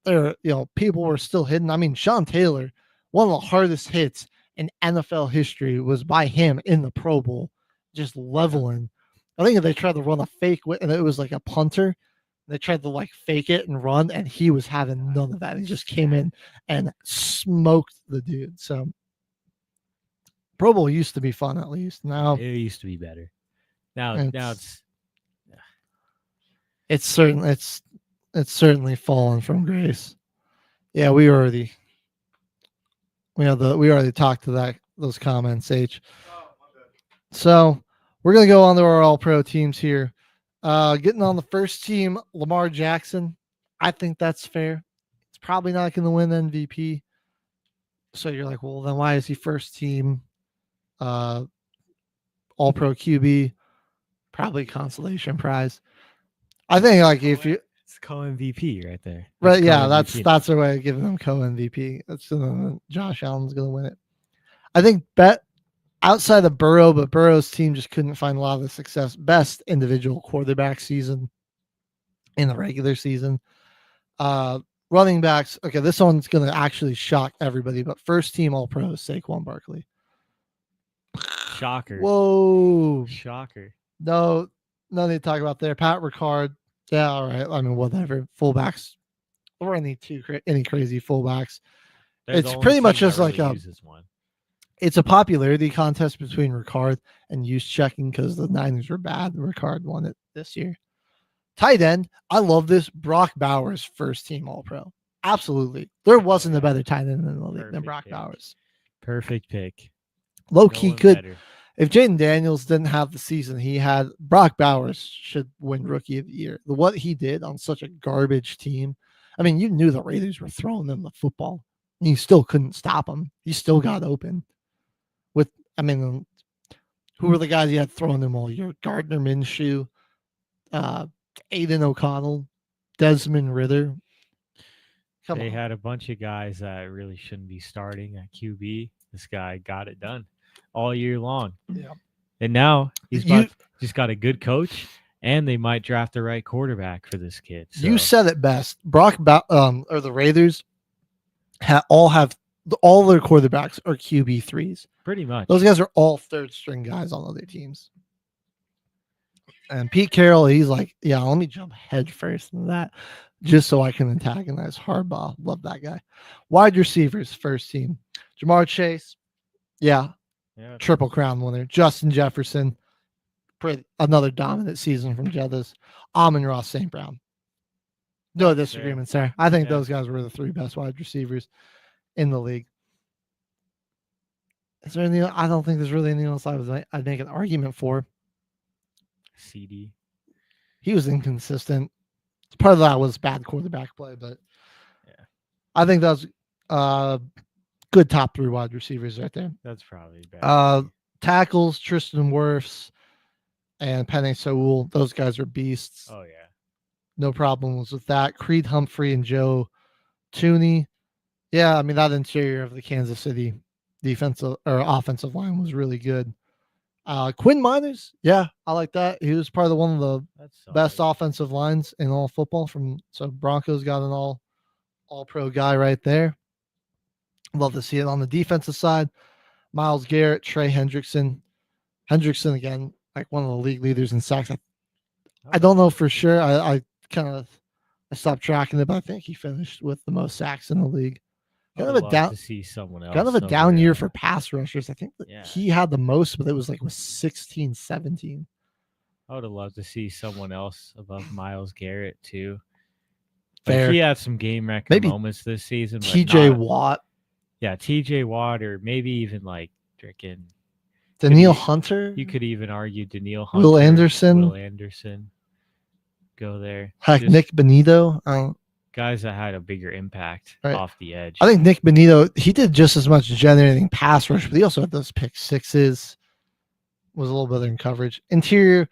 People were still hitting. I mean, Sean Taylor, one of the hardest hits in NFL history was by him in the Pro Bowl, just leveling. I think they tried to run a fake, and it was like a punter. They tried to fake it and run, and he was having none of that. He just came in and smoked the dude. So Pro Bowl used to be fun, at least. Now it used to be better. Now it's certainly fallen from grace. Yeah, we already talked to those comments, H. So we're gonna go on to our All Pro teams here. Getting on the first team, Lamar Jackson. I think that's fair. It's probably not going to win MVP. So you're like, well, then why is he first team? All Pro QB, probably consolation prize. I think if you it's co-MVP right there. Right, yeah, that's their way of giving them co-MVP. That's Josh Allen's going to win it. I think outside of Burrow, but Burrow's team just couldn't find a lot of the success. Best individual quarterback season in the regular season. Running backs. Okay, this one's going to actually shock everybody, but first team All Pro Saquon Barkley. Shocker. Whoa. Shocker. No, nothing to talk about there. Pat Ricard. Yeah, all right. I mean, whatever. Fullbacks. Or any crazy fullbacks. It's pretty much just like one. It's a popularity contest between Ricard and use checking because the Niners were bad. Ricard won it this year. Tight end. I love this. Brock Bowers, first team All Pro. Absolutely. There wasn't a better tight end in the league than Brock Bowers. Perfect pick. Low key could. If Jaden Daniels didn't have the season he had, Brock Bowers should win Rookie of the Year. What he did on such a garbage team. I mean, you knew the Raiders were throwing them the football. And you still couldn't stop him. He still got open. Who were the guys you had throwing them all year? Gardner Minshew, Aiden O'Connell, Desmond Ridder. They had a bunch of guys that really shouldn't be starting at QB. This guy got it done all year long. Yeah. And now he's just got a good coach, and they might draft the right quarterback for this kid. So. You said it best. Or the Raiders all their quarterbacks are QB3s. Pretty much. Those guys are all third string guys on other teams. And Pete Carroll, he's like, yeah, let me jump head first into that just so I can antagonize Harbaugh. Love that guy. Wide receivers, first team. Jamar Chase. Yeah. Triple Crown winner. Justin Jefferson. Another dominant season from Jettas. Amon-Ra St. Brown. No disagreements there. I think those guys were the three best wide receivers in the league. Is there anything? I don't think there's really anything else I'd make an argument for. CD. He was inconsistent. Part of that was bad quarterback play, but yeah, I think that was good top three wide receivers right there. That's probably bad. Tackles, Tristan Wirfs and Penny Sewell. Those guys are beasts. Oh yeah. No problems with that. Creed Humphrey and Joe Tooney. Yeah, I mean that interior of the Kansas City defensive or offensive line was really good. Quinn Miners, yeah, I like that. He was part of one of the best offensive lines in all football. So Broncos got an all pro guy right there. Love to see it on the defensive side. Myles Garrett, Trey Hendrickson. Hendrickson again, like one of the league leaders in sacks. I don't know for sure. I stopped tracking it, but I think he finished with the most sacks in the league. Kind of a down year for pass rushers. I think that he had the most, but it was like 16, 17. I would have loved to see someone else above Myles Garrett too. Fair. Like he had some game record moments this season. TJ Watt. Yeah, TJ Watt, or maybe even like freaking Danielle Hunter. You could even argue Danielle Hunter. Will Anderson. Go there. Heck, Nick Benito. Guys that had a bigger impact off the edge. I think Nick Benito, he did just as much generating pass rush, but he also had those pick sixes. Was a little better in coverage. Interior,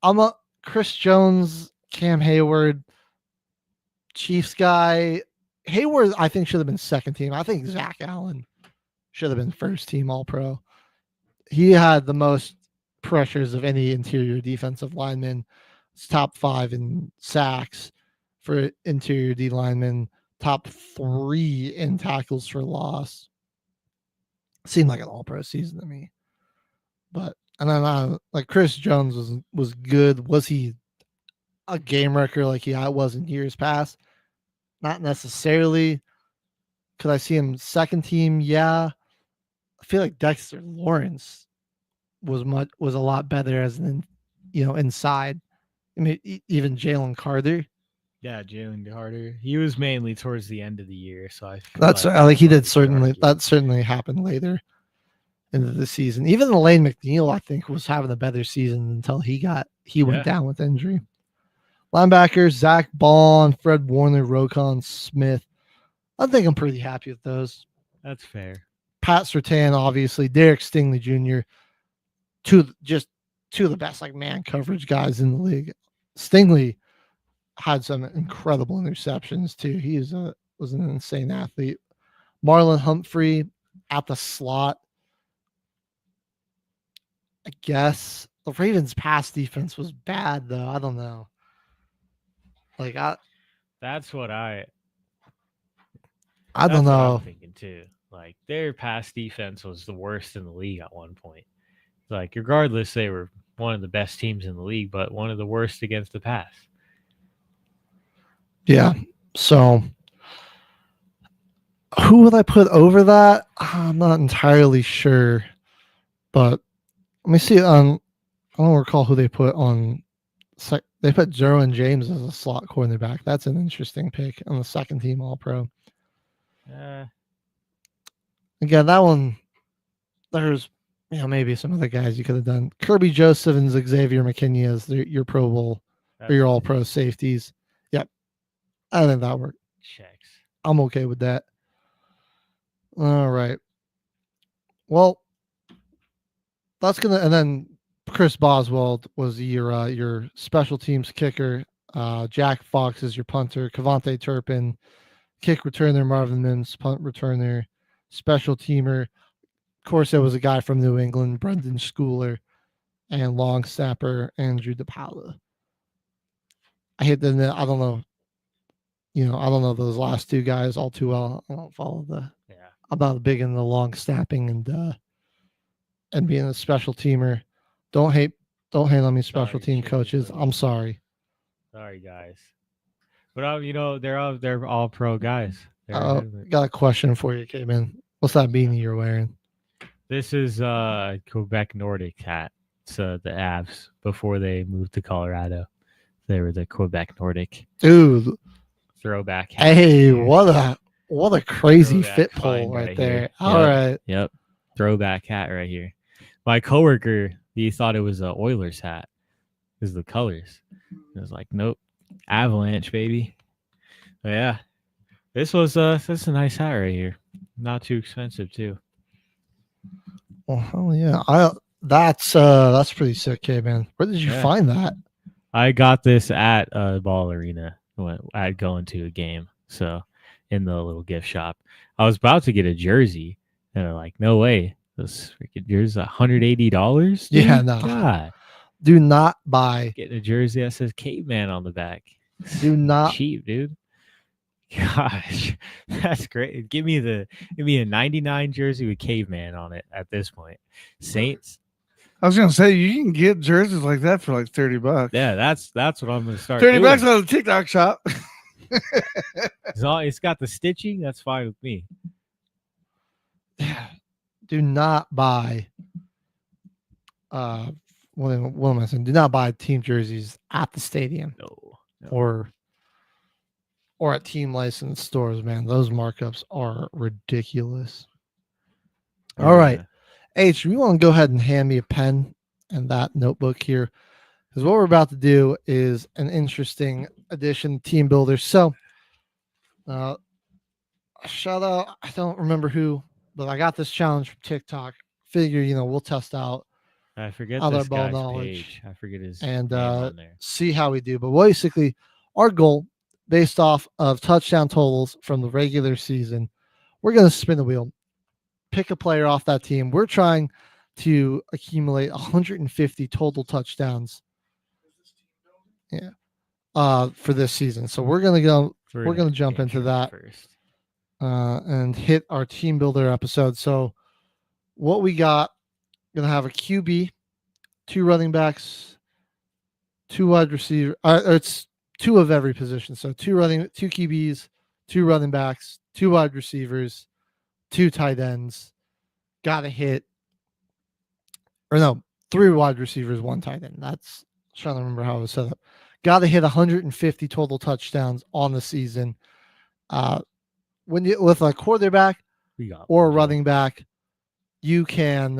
I'm a Chris Jones, Cam Hayward, Chiefs guy. Hayward, I think, should have been second team. I think Zach Allen should have been first team All Pro. He had the most pressures of any interior defensive lineman. It's top 5 in sacks for interior D linemen, top 3 in tackles for loss. Seemed like an all pro season to me. But and then like Chris Jones was good. Was he a game wrecker like he was in years past? Not necessarily. Could I see him second team? Yeah. I feel like Dexter Lawrence was a lot better as inside. I mean, even Jalen Carter. Yeah, Jalen Carter. He was mainly towards the end of the year, so I feel that certainly happened later into the season. Even Elaine McNeil, I think, was having a better season until he went down with injury. Linebackers, Zach Bond, Fred Warner, Rokon Smith. I think I'm pretty happy with those. That's fair. Pat Surtain, obviously, Derek Stingley Jr. Two of the best man coverage guys in the league. Stingley had some incredible interceptions too. He was an insane athlete. Marlon Humphrey at the slot. I guess the Ravens' pass defense was bad, though. I don't know. Like That's what I I don't That's what I'm know. thinking too. Like their pass defense was the worst in the league at one point. Like regardless, they were one of the best teams in the league, but one of the worst against the pass. Yeah. So who would I put over that? I'm not entirely sure, but let me see. I don't recall who they put on. They put Jerwin James as a slot cornerback. That's an interesting pick on the second team All Pro. Again, that one. There's maybe some other guys you could have done. Kirby Joseph and Xavier McKinney as your Pro Bowl or your All Pro safeties. Yep, I think that worked. Checks. I'm okay with that. All right. Well, that's gonna, and then Chris Boswell was your special teams kicker. Jack Fox is your punter. Cavante Turpin, kick returner. Marvin Mims, punt returner. Special teamer. Of course, there was a guy from New England, Brendan Schooler, and long snapper Andrew DePaula. I hate the. I don't know. I don't know those last two guys all too well. I don't follow I'm not big in the long snapping and being a special teamer. Don't hate on me, special team coaches. I'm sorry. Sorry, guys. But they're all pro guys. Got a question for you, K-Man. What's that beanie you're wearing? This is Quebec Nordic hat. It's the Avs before they moved to Colorado. They were the Quebec Nordic. Dude, throwback hat. Hey, what a crazy fit pull right there. Here. All right. Yep. Throwback hat right here. My coworker, he thought it was an Oilers hat because the colors. I was like, nope, Avalanche, baby. But yeah, this a nice hat right here. Not too expensive too. Well, hell yeah, that's pretty sick, man. Where did you find that? I got this at Ball Arena when I going to a game. So in the little gift shop, I was about to get a jersey, and they're like, no way. This freaking jersey $180. Yeah, no. God. Do not buy. Get a jersey that says Caveman on the back. Do not cheap, dude. Gosh, that's great. Give me a 99 jersey with Caveman on it at this point. Saints. I was gonna say you can get jerseys like that for like $30. Yeah, that's what I'm gonna start. $30 on the TikTok shop. It's got the stitching. That's fine with me. Yeah. Do not buy. What am I saying? Do not buy team jerseys at the stadium. No. Or at team licensed stores, man. Those markups are ridiculous. Yeah. All right. H, we want to go ahead and hand me a pen and that notebook here. Because what we're about to do is an interesting addition, Team Builder. So, shout out, I don't remember who, but I got this challenge from TikTok. Figure, we'll test out. I forget other this ball guy's knowledge. page. I forget his and name on there. See how we do. But basically, our goal, based off of touchdown totals from the regular season, we're going to spin the wheel, pick a player off that team. We're trying to accumulate 150 total touchdowns. Yeah. For this season. So we're going to go. We're going to jump into that first. And hit our team builder episode. So what we got, going to have a QB, 2 running backs, 2 wide receiver. It's 2 of every position. So 2 QBs, 2 running backs, 2 wide receivers, 2 tight ends. Got to hit, or no, 3 wide receivers, 1 tight end. That's trying to remember how it was set up. Got to hit 150 total touchdowns on the season. When you with a quarterback or a running back, you can,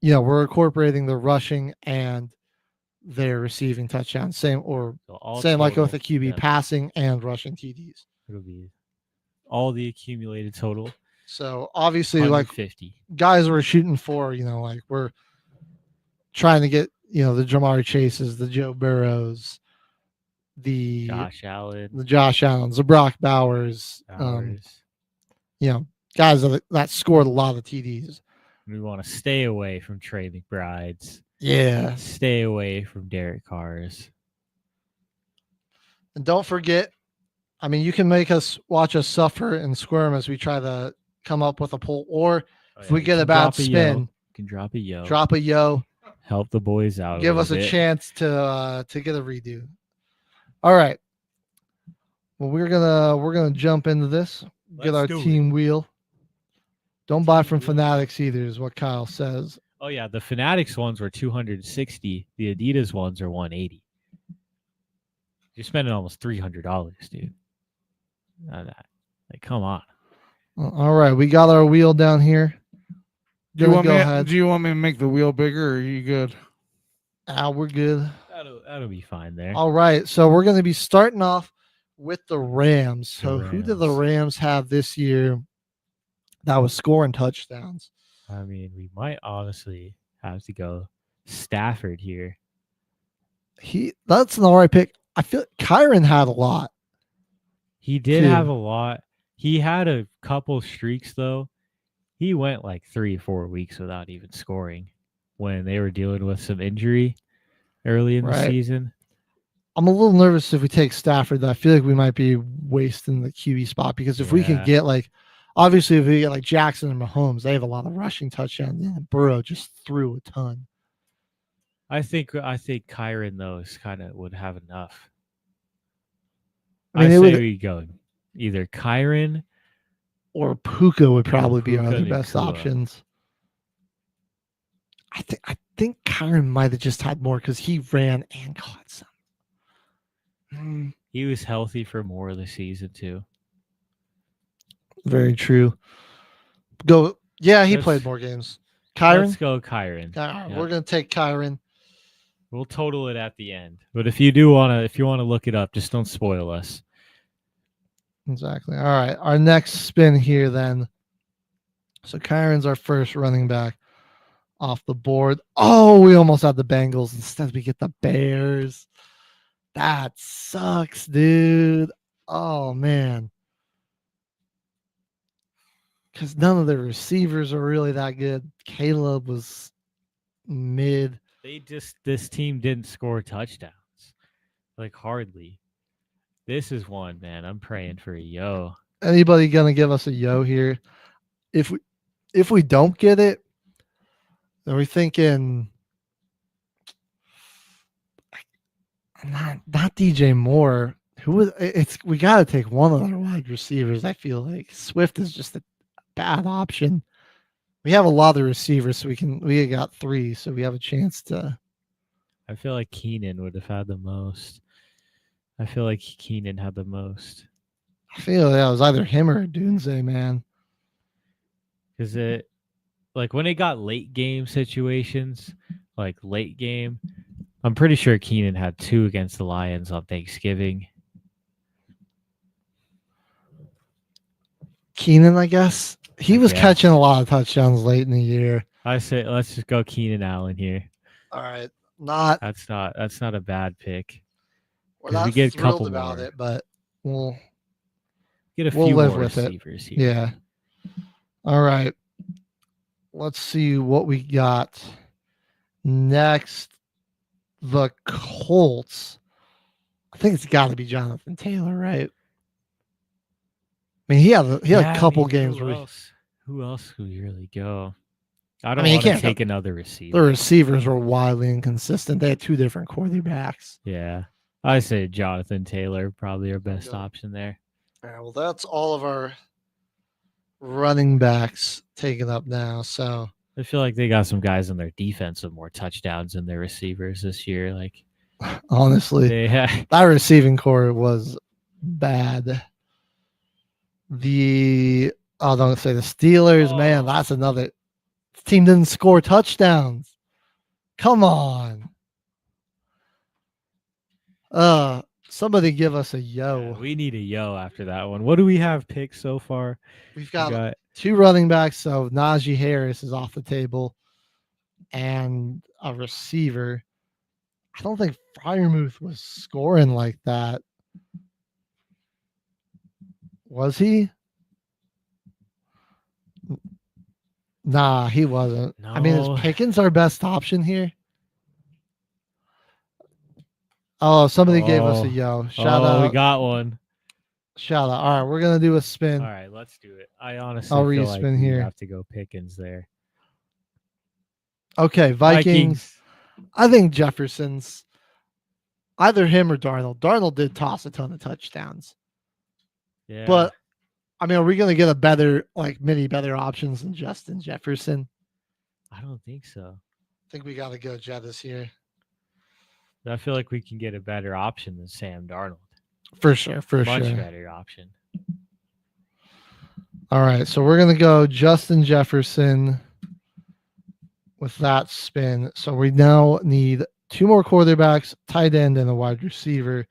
we're incorporating the rushing and their receiving touchdowns. Same like with a QB, passing and rushing TDs. It'll be all the accumulated total. So obviously, 150. Like guys we're shooting for, like we're trying to get, the Jamar Chases, the Joe Burrows, the Josh Allens, the Brock Bowers. Guys that scored a lot of TDs. We want to stay away from Trey McBride's. Yeah. Stay away from Derek Carr's. And don't forget, I mean, you can make us watch us suffer and squirm as we try to come up with a poll, or if we get a bad spin, you can drop a yo. Drop a yo. Help the boys out. Give us a chance to get a redo. All right. Well, we're gonna jump into this. Get our team wheel. Don't buy from Fanatics either, is what Kyle says. Oh yeah, the Fanatics ones were 260. The Adidas ones are 180. You're spending almost $300, dude. Like, come on. All right, we got our wheel down here. Do you want me to make the wheel bigger, or are you good? We're good. That'll be fine there. All right, so we're going to be starting off with the Rams. So who did the Rams have this year that was scoring touchdowns? I mean, we might honestly have to go Stafford here. That's an all right pick. I feel Kyron had a lot. He did have a lot. He had a couple streaks, though. He went like 3 or 4 weeks without even scoring when they were dealing with some injury early in the season. I'm a little nervous if we take Stafford. I feel like we might be wasting the QB spot because if we can get obviously if we get like Jackson and Mahomes, they have a lot of rushing touchdowns. And Burrow just threw a ton. I think Kyron though would have enough. I say we go either Kyron or Puka would probably be our best options. I think Kyron might have just had more because he ran and caught some. He was healthy for more of the season too. Very true. He played more games. Kyron? Let's go Kyron. We're gonna take Kyron. We'll total it at the end. But if you want to look it up, just don't spoil us. Exactly. All right. Our next spin here then. So Kyron's our first running back off the board. Oh, we almost had the Bengals. Instead, we get the Bears. That sucks, dude. Oh, man. Because none of the receivers are really that good. Caleb was mid. This team didn't score touchdowns. Like, hardly. This is one, man. I'm praying for a yo. Anybody gonna give us a yo here? If we don't get it, then we're thinking not DJ Moore. We gotta take one of our wide receivers. I feel like Swift is just a bad option. We have a lot of receivers, so we got 3, so we have a chance to. I feel like Keenan would have had the most. I feel like Keenan had the most. I feel that was either him or Dunze, man. Because when it got late game situations, like late game, I'm pretty sure Keenan had 2 against the Lions on Thanksgiving. Keenan, I guess. He was catching a lot of touchdowns late in the year. I say let's just go Keenan Allen here. All right. That's not a bad pick. We're not get thrilled about it, but we'll get a few live more with receivers it. here. Yeah. All right. Let's see what we got next. The Colts. I think it's got to be Jonathan Taylor, right? I mean, he had a couple games. Who else could we really go? I don't want to take another receiver. The receivers were wildly inconsistent. They had 2 different quarterbacks. Yeah. I say Jonathan Taylor, probably our best option there. All right, well, that's all of our running backs taken up now. So I feel like they got some guys on their defense with more touchdowns than their receivers this year. Like, honestly, that receiving core was bad. Don't say the Steelers, man. That's another team didn't score touchdowns. Come on. Somebody give us a yo. Yeah, we need a yo after that one. What do we have picked so far? We've got 2 running backs, so Najee Harris is off the table, and a receiver. I don't think Freiermuth was scoring like that. Was he? Nah, he wasn't. I mean, No. is Pickens our best option here? Oh, somebody gave us a yo. Shout we out. got one. Shout out. All right, we're gonna do a spin. All right, let's do it. I honestly I'll feel like respin we here. have to go Pickens there. Okay, Vikings. I think Jefferson's either him or Darnold. Darnold did toss a ton of touchdowns. Yeah. But I mean, are we gonna get a better, like many better options than Justin Jefferson? I don't think so. I think we gotta go Jettis here. I feel like we can get a better option than Sam Darnold. For sure, for Much sure. better option. All right, so we're gonna go Justin Jefferson with that spin. So we now need 2 more quarterbacks, tight end, and a wide receiver.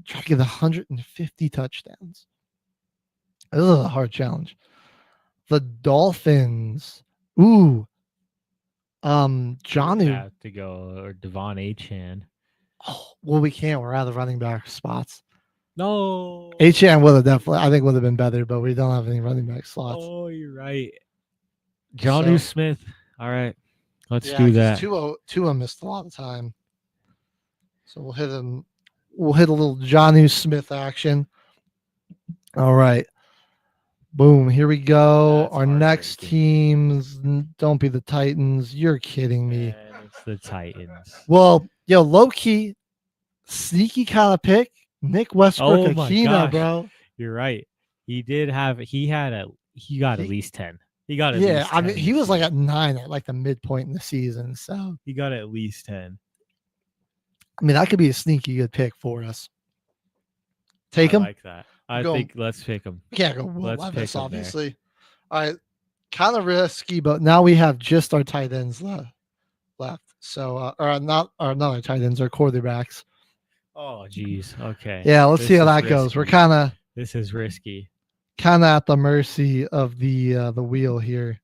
Try to get 150 touchdowns. This is a hard challenge. The Dolphins. Ooh. Jonnu. Have to go or Devon Achan. Oh, well, we can't. We're out of running back spots. No. Achan would have definitely, I think, would have been better, but we don't have any running back slots. Oh, you're right. Jonnu Smith. All right. Let's do 'cause that. Tua missed a lot of time. So we'll hit him. We'll hit a little Jonnu Smith action. All right. Boom. Here we go. Our next teams. Don't be the Titans. You're kidding me. And it's the Titans. Well, low key, sneaky kind of pick. Nick Westbrook Akina, bro. You're right. He got at least 10. He got at least 10. I mean, he was like at 9 at like the midpoint in the season. So he got at least 10. I mean, that could be a sneaky good pick for us. Take him. I like that. I think let's pick him. We can't go Let's pick Levis, him obviously. There. All right. Kind of risky, but now we have just our tight ends left. So, or not our tight ends, our quarterbacks. Oh, geez. Okay. Yeah, let's see how that goes. We're kind of. This is risky. Kind of at the mercy of the wheel here.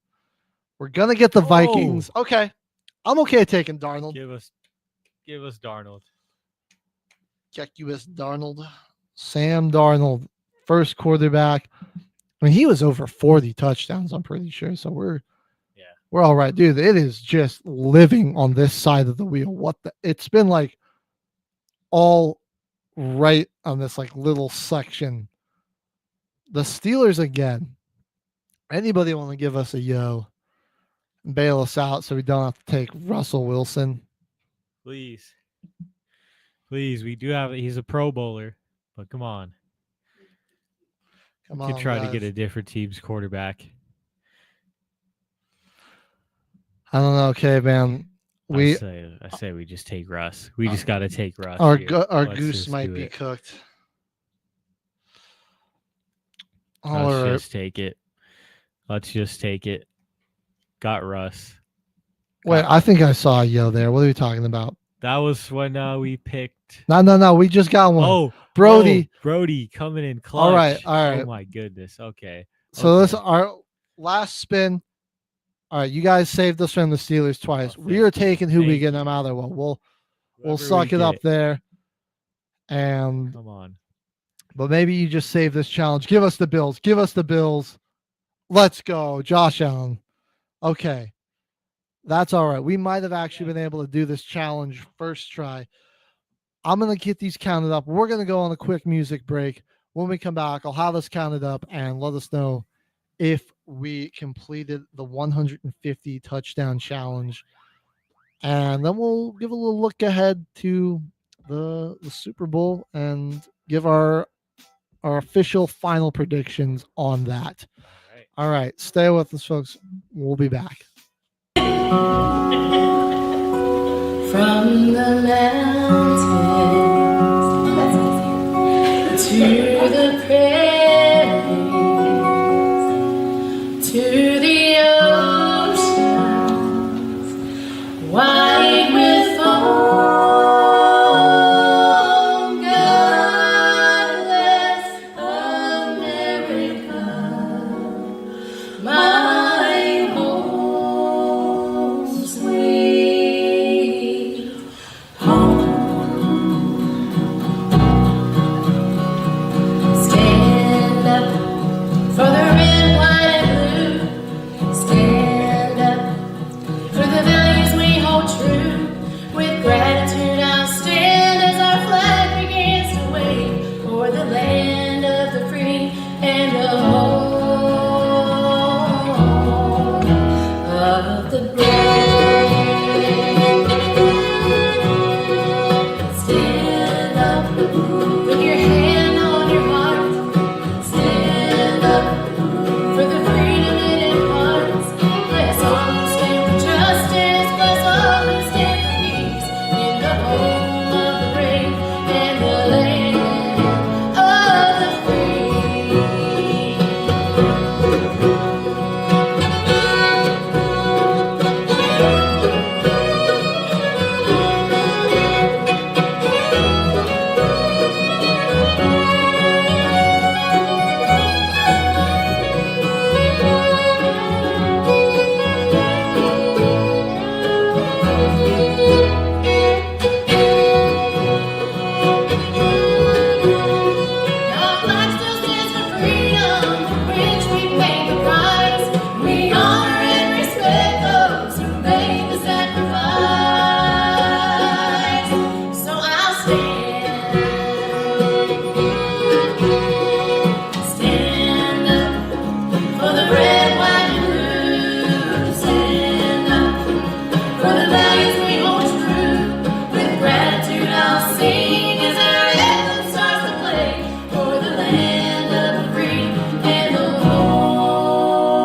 We're gonna get the Vikings. Okay, I'm okay taking Darnold. Give us Darnold. Check US Darnold. Sam Darnold, first quarterback. I mean, he was over 40 touchdowns, I'm pretty sure. So we're all right, dude. It is just living on this side of the wheel. It's been like all right on this like little section. The Steelers again. Anybody want to give us a yo and bail us out so we don't have to take Russell Wilson? Please. Please, he's a Pro Bowler, but come on. We could try to get a different team's quarterback. I don't know. Okay, man. I say we just take Russ. We just got to take Russ. Our goose might be cooked. Let's just take it. Let's just take it. Got Russ. Wait, I think I saw a yo there. What are you talking about? That was when we picked. No. We just got one. Oh, Brody. Brody coming in clutch. All right. Oh my goodness. Okay. So this is our last spin. All right, you guys saved us from the Steelers twice. We are taking who we get no matter what. We'll suck it up there. And come on. But maybe you just save this challenge. Give us the Bills. Give us the Bills. Let's go. Josh Allen. Okay. That's all right. We might have actually been able to do this challenge first try. I'm going to get these counted up. We're going to go on a quick music break. When we come back, I'll have us counted up and let us know if we completed the 150 touchdown challenge. And then we'll give a little look ahead to the Super Bowl and give our official final predictions on that. All right. Stay with us, folks. We'll be back. From the mountains to the prairies to the oceans wide with foam, God bless America, my home sweet home. With gratitude I'll stand as our flag begins to wave for the land of the free and the home of the brave. Stand up with your hand on your heart. Stand up for the freedom it imparts. Bless all who stand for justice. Bless all who stand for peace in the home of the brave and the land of the Our flag still stands for freedom, for which we paid the price. We honor and respect those who made the sacrifice. So I'll stand up for the red, white, and blue. Stand up for the values we hold true. With gratitude I'll sing as our anthem starts to play for the land of the free and the home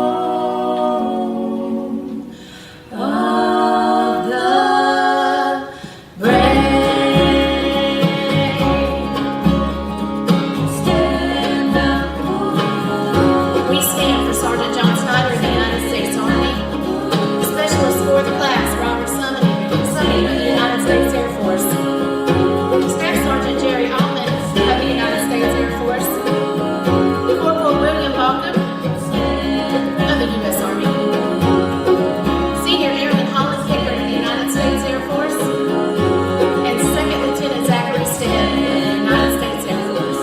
of the brave. Stand up. We stand for Sergeant John Snyder of the United States Army, Specialist Fourth Class Robert Sumney of the United States Air Force, Staff Sergeant Jerry Altman of the United States Air Force, Corporal William Balcom of the U.S. Army, Senior Airman Hollis Hickard of the United States Air Force, and Second Lieutenant Zachary Stead of the United States Air Force.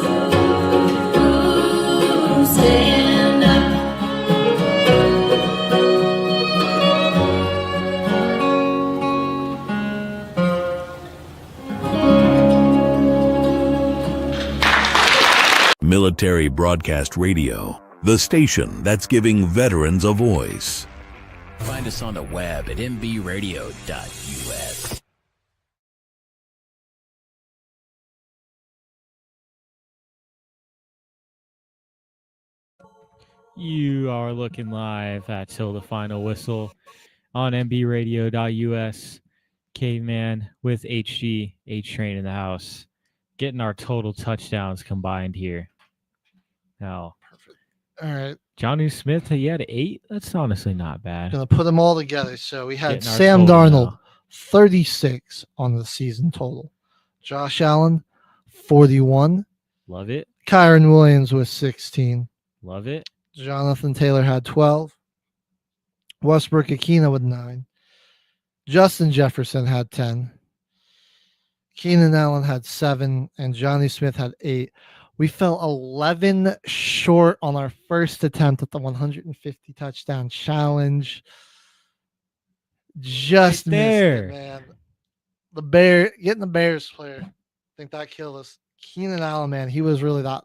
Ooh, stand up. Military Broadcast Radio, the station that's giving veterans a voice. Find us on the web at mbradio.us. You are looking live at Till the Final Whistle on mbradio.us. Caveman with HG, H-Train in the house. Getting our total touchdowns combined here. Now, All right. Jonnu Smith, he had 8. That's honestly not bad. Gonna put them all together. So we had Getting our Sam total Darnold, now. 36 on the season total. Josh Allen, 41. Love it. Kyron Williams with 16. Love it. Jonathan Taylor had 12. Westbrook Akina with 9. Justin Jefferson had 10. Keenan Allen had 7. And Johnny Smith had 8. We fell 11 short on our first attempt at the 150 touchdown challenge. Just Right missed there. it, man. Getting the Bears player, I think that killed us. Keenan Allen, man, he was really that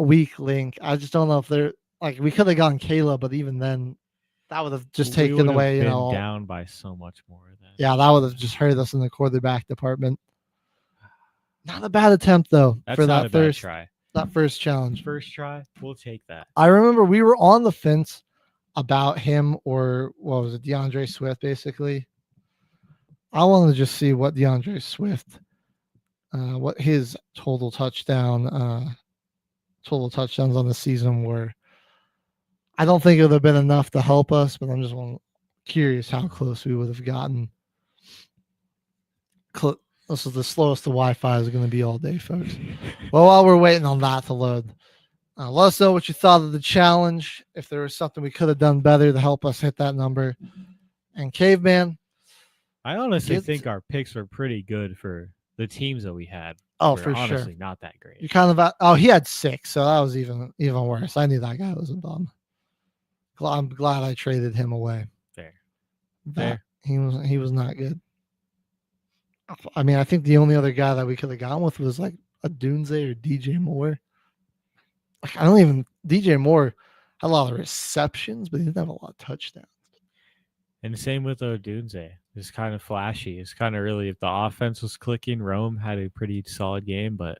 weak link. I just don't know if they're like, we could have gone Caleb, but even then, that would have just We taken would've away, been down by so much more than. Yeah, that would have just hurt us in the quarterback department. Not a bad attempt though. That's for not that a bad first try. That first challenge. First try, we'll take that. I remember we were on the fence about him or what was it, DeAndre Swift, basically. I wanted to just see what DeAndre Swift, what his total touchdowns on the season were. I don't think it would have been enough to help us, but I'm just curious how close we would have gotten. This is the slowest the Wi-Fi is going to be all day, folks. Well, while we're waiting on that to load, let us know what you thought of the challenge. If there was something we could have done better to help us hit that number. And Caveman, I honestly think our picks were pretty good for the teams that we had. Oh, were for sure. honestly not that great. You kind of he had 6, so that was even worse. I knew that guy was a bum. I'm glad I traded him away. Fair. He was not good. I mean, I think the only other guy that we could have gone with was like a Dunze or DJ Moore. Like, I don't even DJ Moore had a lot of receptions, but he didn't have a lot of touchdowns. And the same with Odunze. It's kind of flashy. It's kind of really, if the offense was clicking, Rome had a pretty solid game, but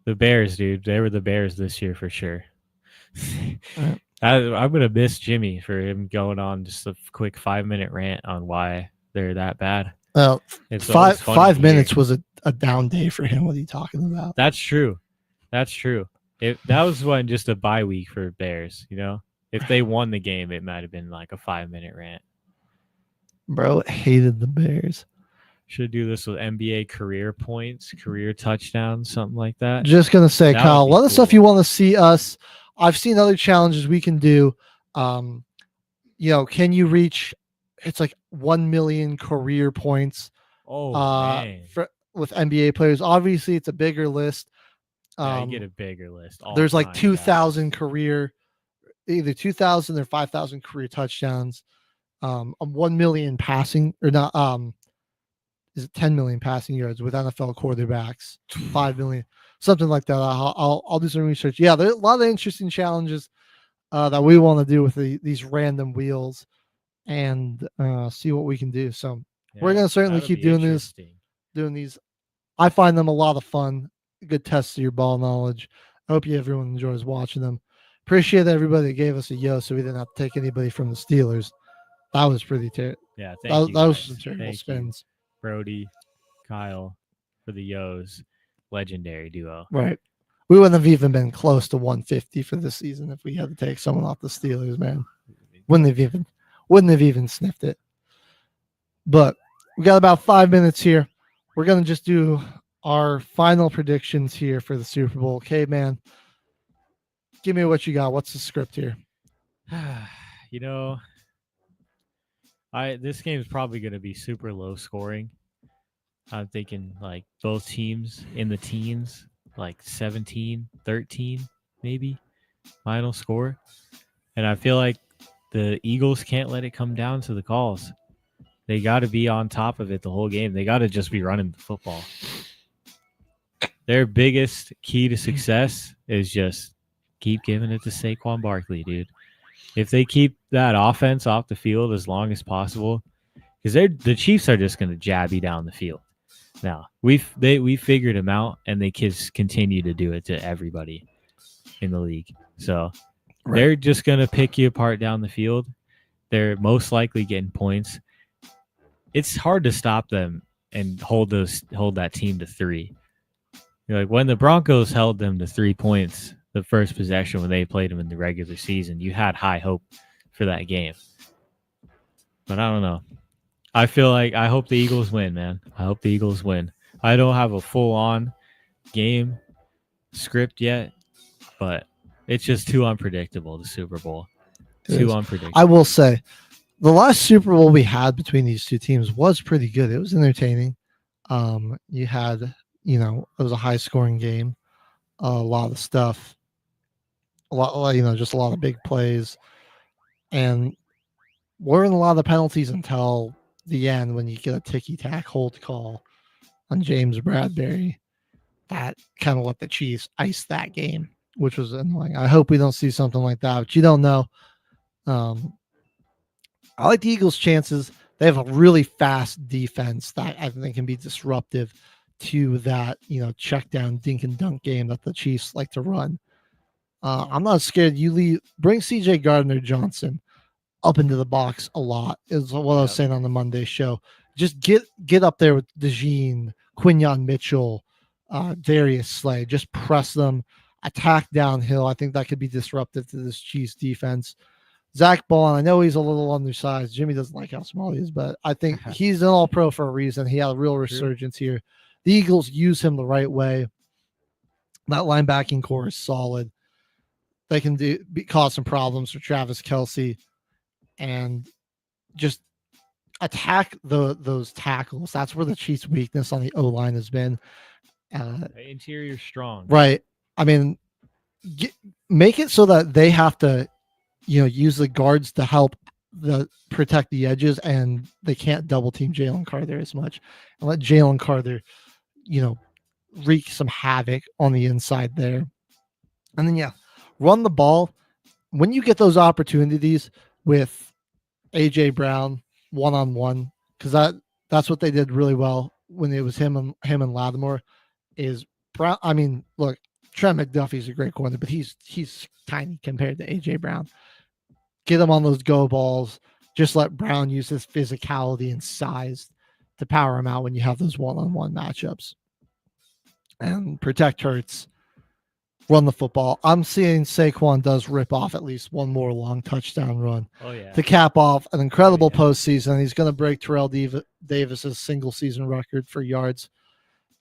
the Bears, dude, they were the Bears this year for sure. I'm going to miss Jimmy for him going on just a quick 5-minute rant on why they're that bad. Well, It's always funny 5 to minutes hear. was a down day for him. What are you talking about? That's true. That's true. That was one just a bye week for Bears, you know? If they won the game, it might have been like a 5-minute rant. Bro hated the Bears. Should do this with NBA career points, career touchdowns, something like that. Just going to say, That Kyle, would be let us know if cool. you want to see us. I've seen other challenges we can do. Can you reach, it's like 1 million career points Oh, man. with NBA players. Obviously, it's a bigger list. Yeah, you get a bigger list. There's like all-time 2,000 career, either 2,000 or 5,000 career touchdowns. 1 million passing, or not, is it 10 million passing yards with NFL quarterbacks, 5 million, something like that. I'll do some research. Yeah, there's a lot of interesting challenges that we want to do with these random wheels and see what we can do. So we're going to certainly keep doing these. I find them a lot of fun. Good test of your ball knowledge. I hope everyone enjoys watching them. Appreciate everybody that gave us a yo, so we didn't have to take anybody from the Steelers. That was pretty terrible. Yeah, thank you. That was guys. some terrible Thank you, spins. Brody, Kyle, for the Yo's. Legendary duo. Right. We wouldn't have even been close to 150 for this season if we had to take someone off the Steelers, man. Wouldn't have even sniffed it. But we got about 5 minutes here. We're gonna just do our final predictions here for the Super Bowl. Okay, man. Give me what you got. What's the script here? You know, this game is probably going to be super low scoring. I'm thinking like both teams in the teens, like 17, 13, maybe final score. And I feel like the Eagles can't let it come down to the calls. They got to be on top of it the whole game. They got to just be running the football. Their biggest key to success is just keep giving it to Saquon Barkley, dude. If they keep that offense off the field as long as possible, because the Chiefs are just going to jab you down the field. Now we figured them out, and they just continue to do it to everybody in the league. So they're just going to pick you apart down the field. They're most likely getting points. It's hard to stop them and hold that team to 3. Like when the Broncos held them to 3 points the first possession when they played them in the regular season, you had high hope for that game. But I don't know. I hope the Eagles win, man. I hope the Eagles win. I don't have a full-on game script yet, but it's just too unpredictable, the Super Bowl. Too unpredictable. I will say, the last Super Bowl we had between these two teams was pretty good. It was entertaining. You had, it was a high-scoring game. A lot of stuff. Just a lot of big plays. And weren't a lot of the penalties until the end when you get a ticky-tack hold call on James Bradbury. That kind of let the Chiefs ice that game, which was annoying. I hope we don't see something like that, but you don't know. I like the Eagles' chances. They have a really fast defense that I think can be disruptive to that, check down dink and dunk game that the Chiefs like to run. I'm not scared. Bring CJ Gardner-Johnson up into the box a lot is what I was saying on the Monday show. Just get up there with DeJean, Quinyon Mitchell, Darius Slay. Just press them, attack downhill. I think that could be disruptive to this Chiefs defense. Zach Bond, I know he's a little undersized. Jimmy doesn't like how small he is, but I think he's an all-pro for a reason. He had a real resurgence here. The Eagles use him the right way. That linebacking core is solid. They can cause some problems for Travis Kelce and just attack those tackles. That's where the Chiefs' weakness on the O-line has been. Interior strong. Right. I mean, make it so that they have to, use the guards to help protect the edges, and they can't double team Jalen Carter as much, and let Jalen Carter, wreak some havoc on the inside there. And then run the ball when you get those opportunities with AJ Brown one-on-one, because that's what they did really well when it was him and Lattimore. Is Brown? I mean, look, Trent McDuffie's a great corner, but he's tiny compared to AJ Brown. Get him on those go balls. Just let Brown use his physicality and size to power him out when you have those one-on-one matchups. And protect Hurts. Run the football. I'm seeing Saquon does rip off at least one more long touchdown run to cap off an incredible postseason. He's going to break Terrell Davis's single season record for yards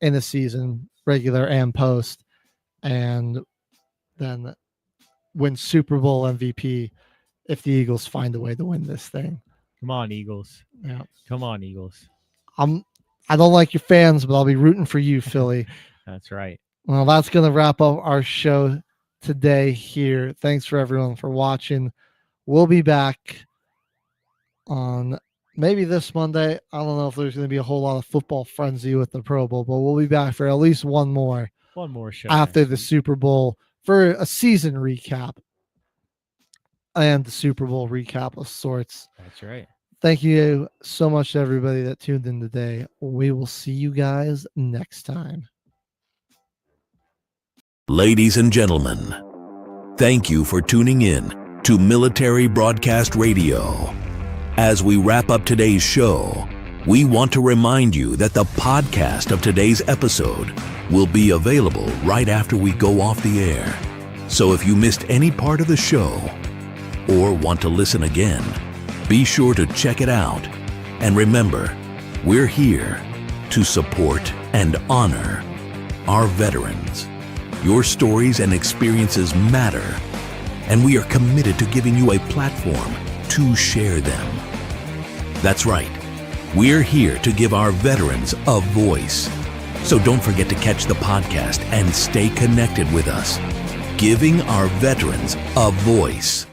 in a season, regular and post, and then win Super Bowl MVP if the Eagles find a way to win this thing. Come on, Eagles. Yeah. Come on, Eagles. I don't like your fans, but I'll be rooting for you, Philly. That's right. Well, that's going to wrap up our show today here. Thanks for everyone for watching. We'll be back on maybe this Monday. I don't know if there's going to be a whole lot of football frenzy with the Pro Bowl, but we'll be back for at least one more show after the Super Bowl for a season recap and the Super Bowl recap of sorts. That's right. Thank you so much to everybody that tuned in today. We will see you guys next time. Ladies and gentlemen, thank you for tuning in to Military Broadcast Radio. As we wrap up today's show, we want to remind you that the podcast of today's episode will be available right after we go off the air. So if you missed any part of the show or want to listen again, be sure to check it out. And remember, we're here to support and honor our veterans. Your stories and experiences matter, and we are committed to giving you a platform to share them. That's right. We're here to give our veterans a voice. So don't forget to catch the podcast and stay connected with us. Giving our veterans a voice.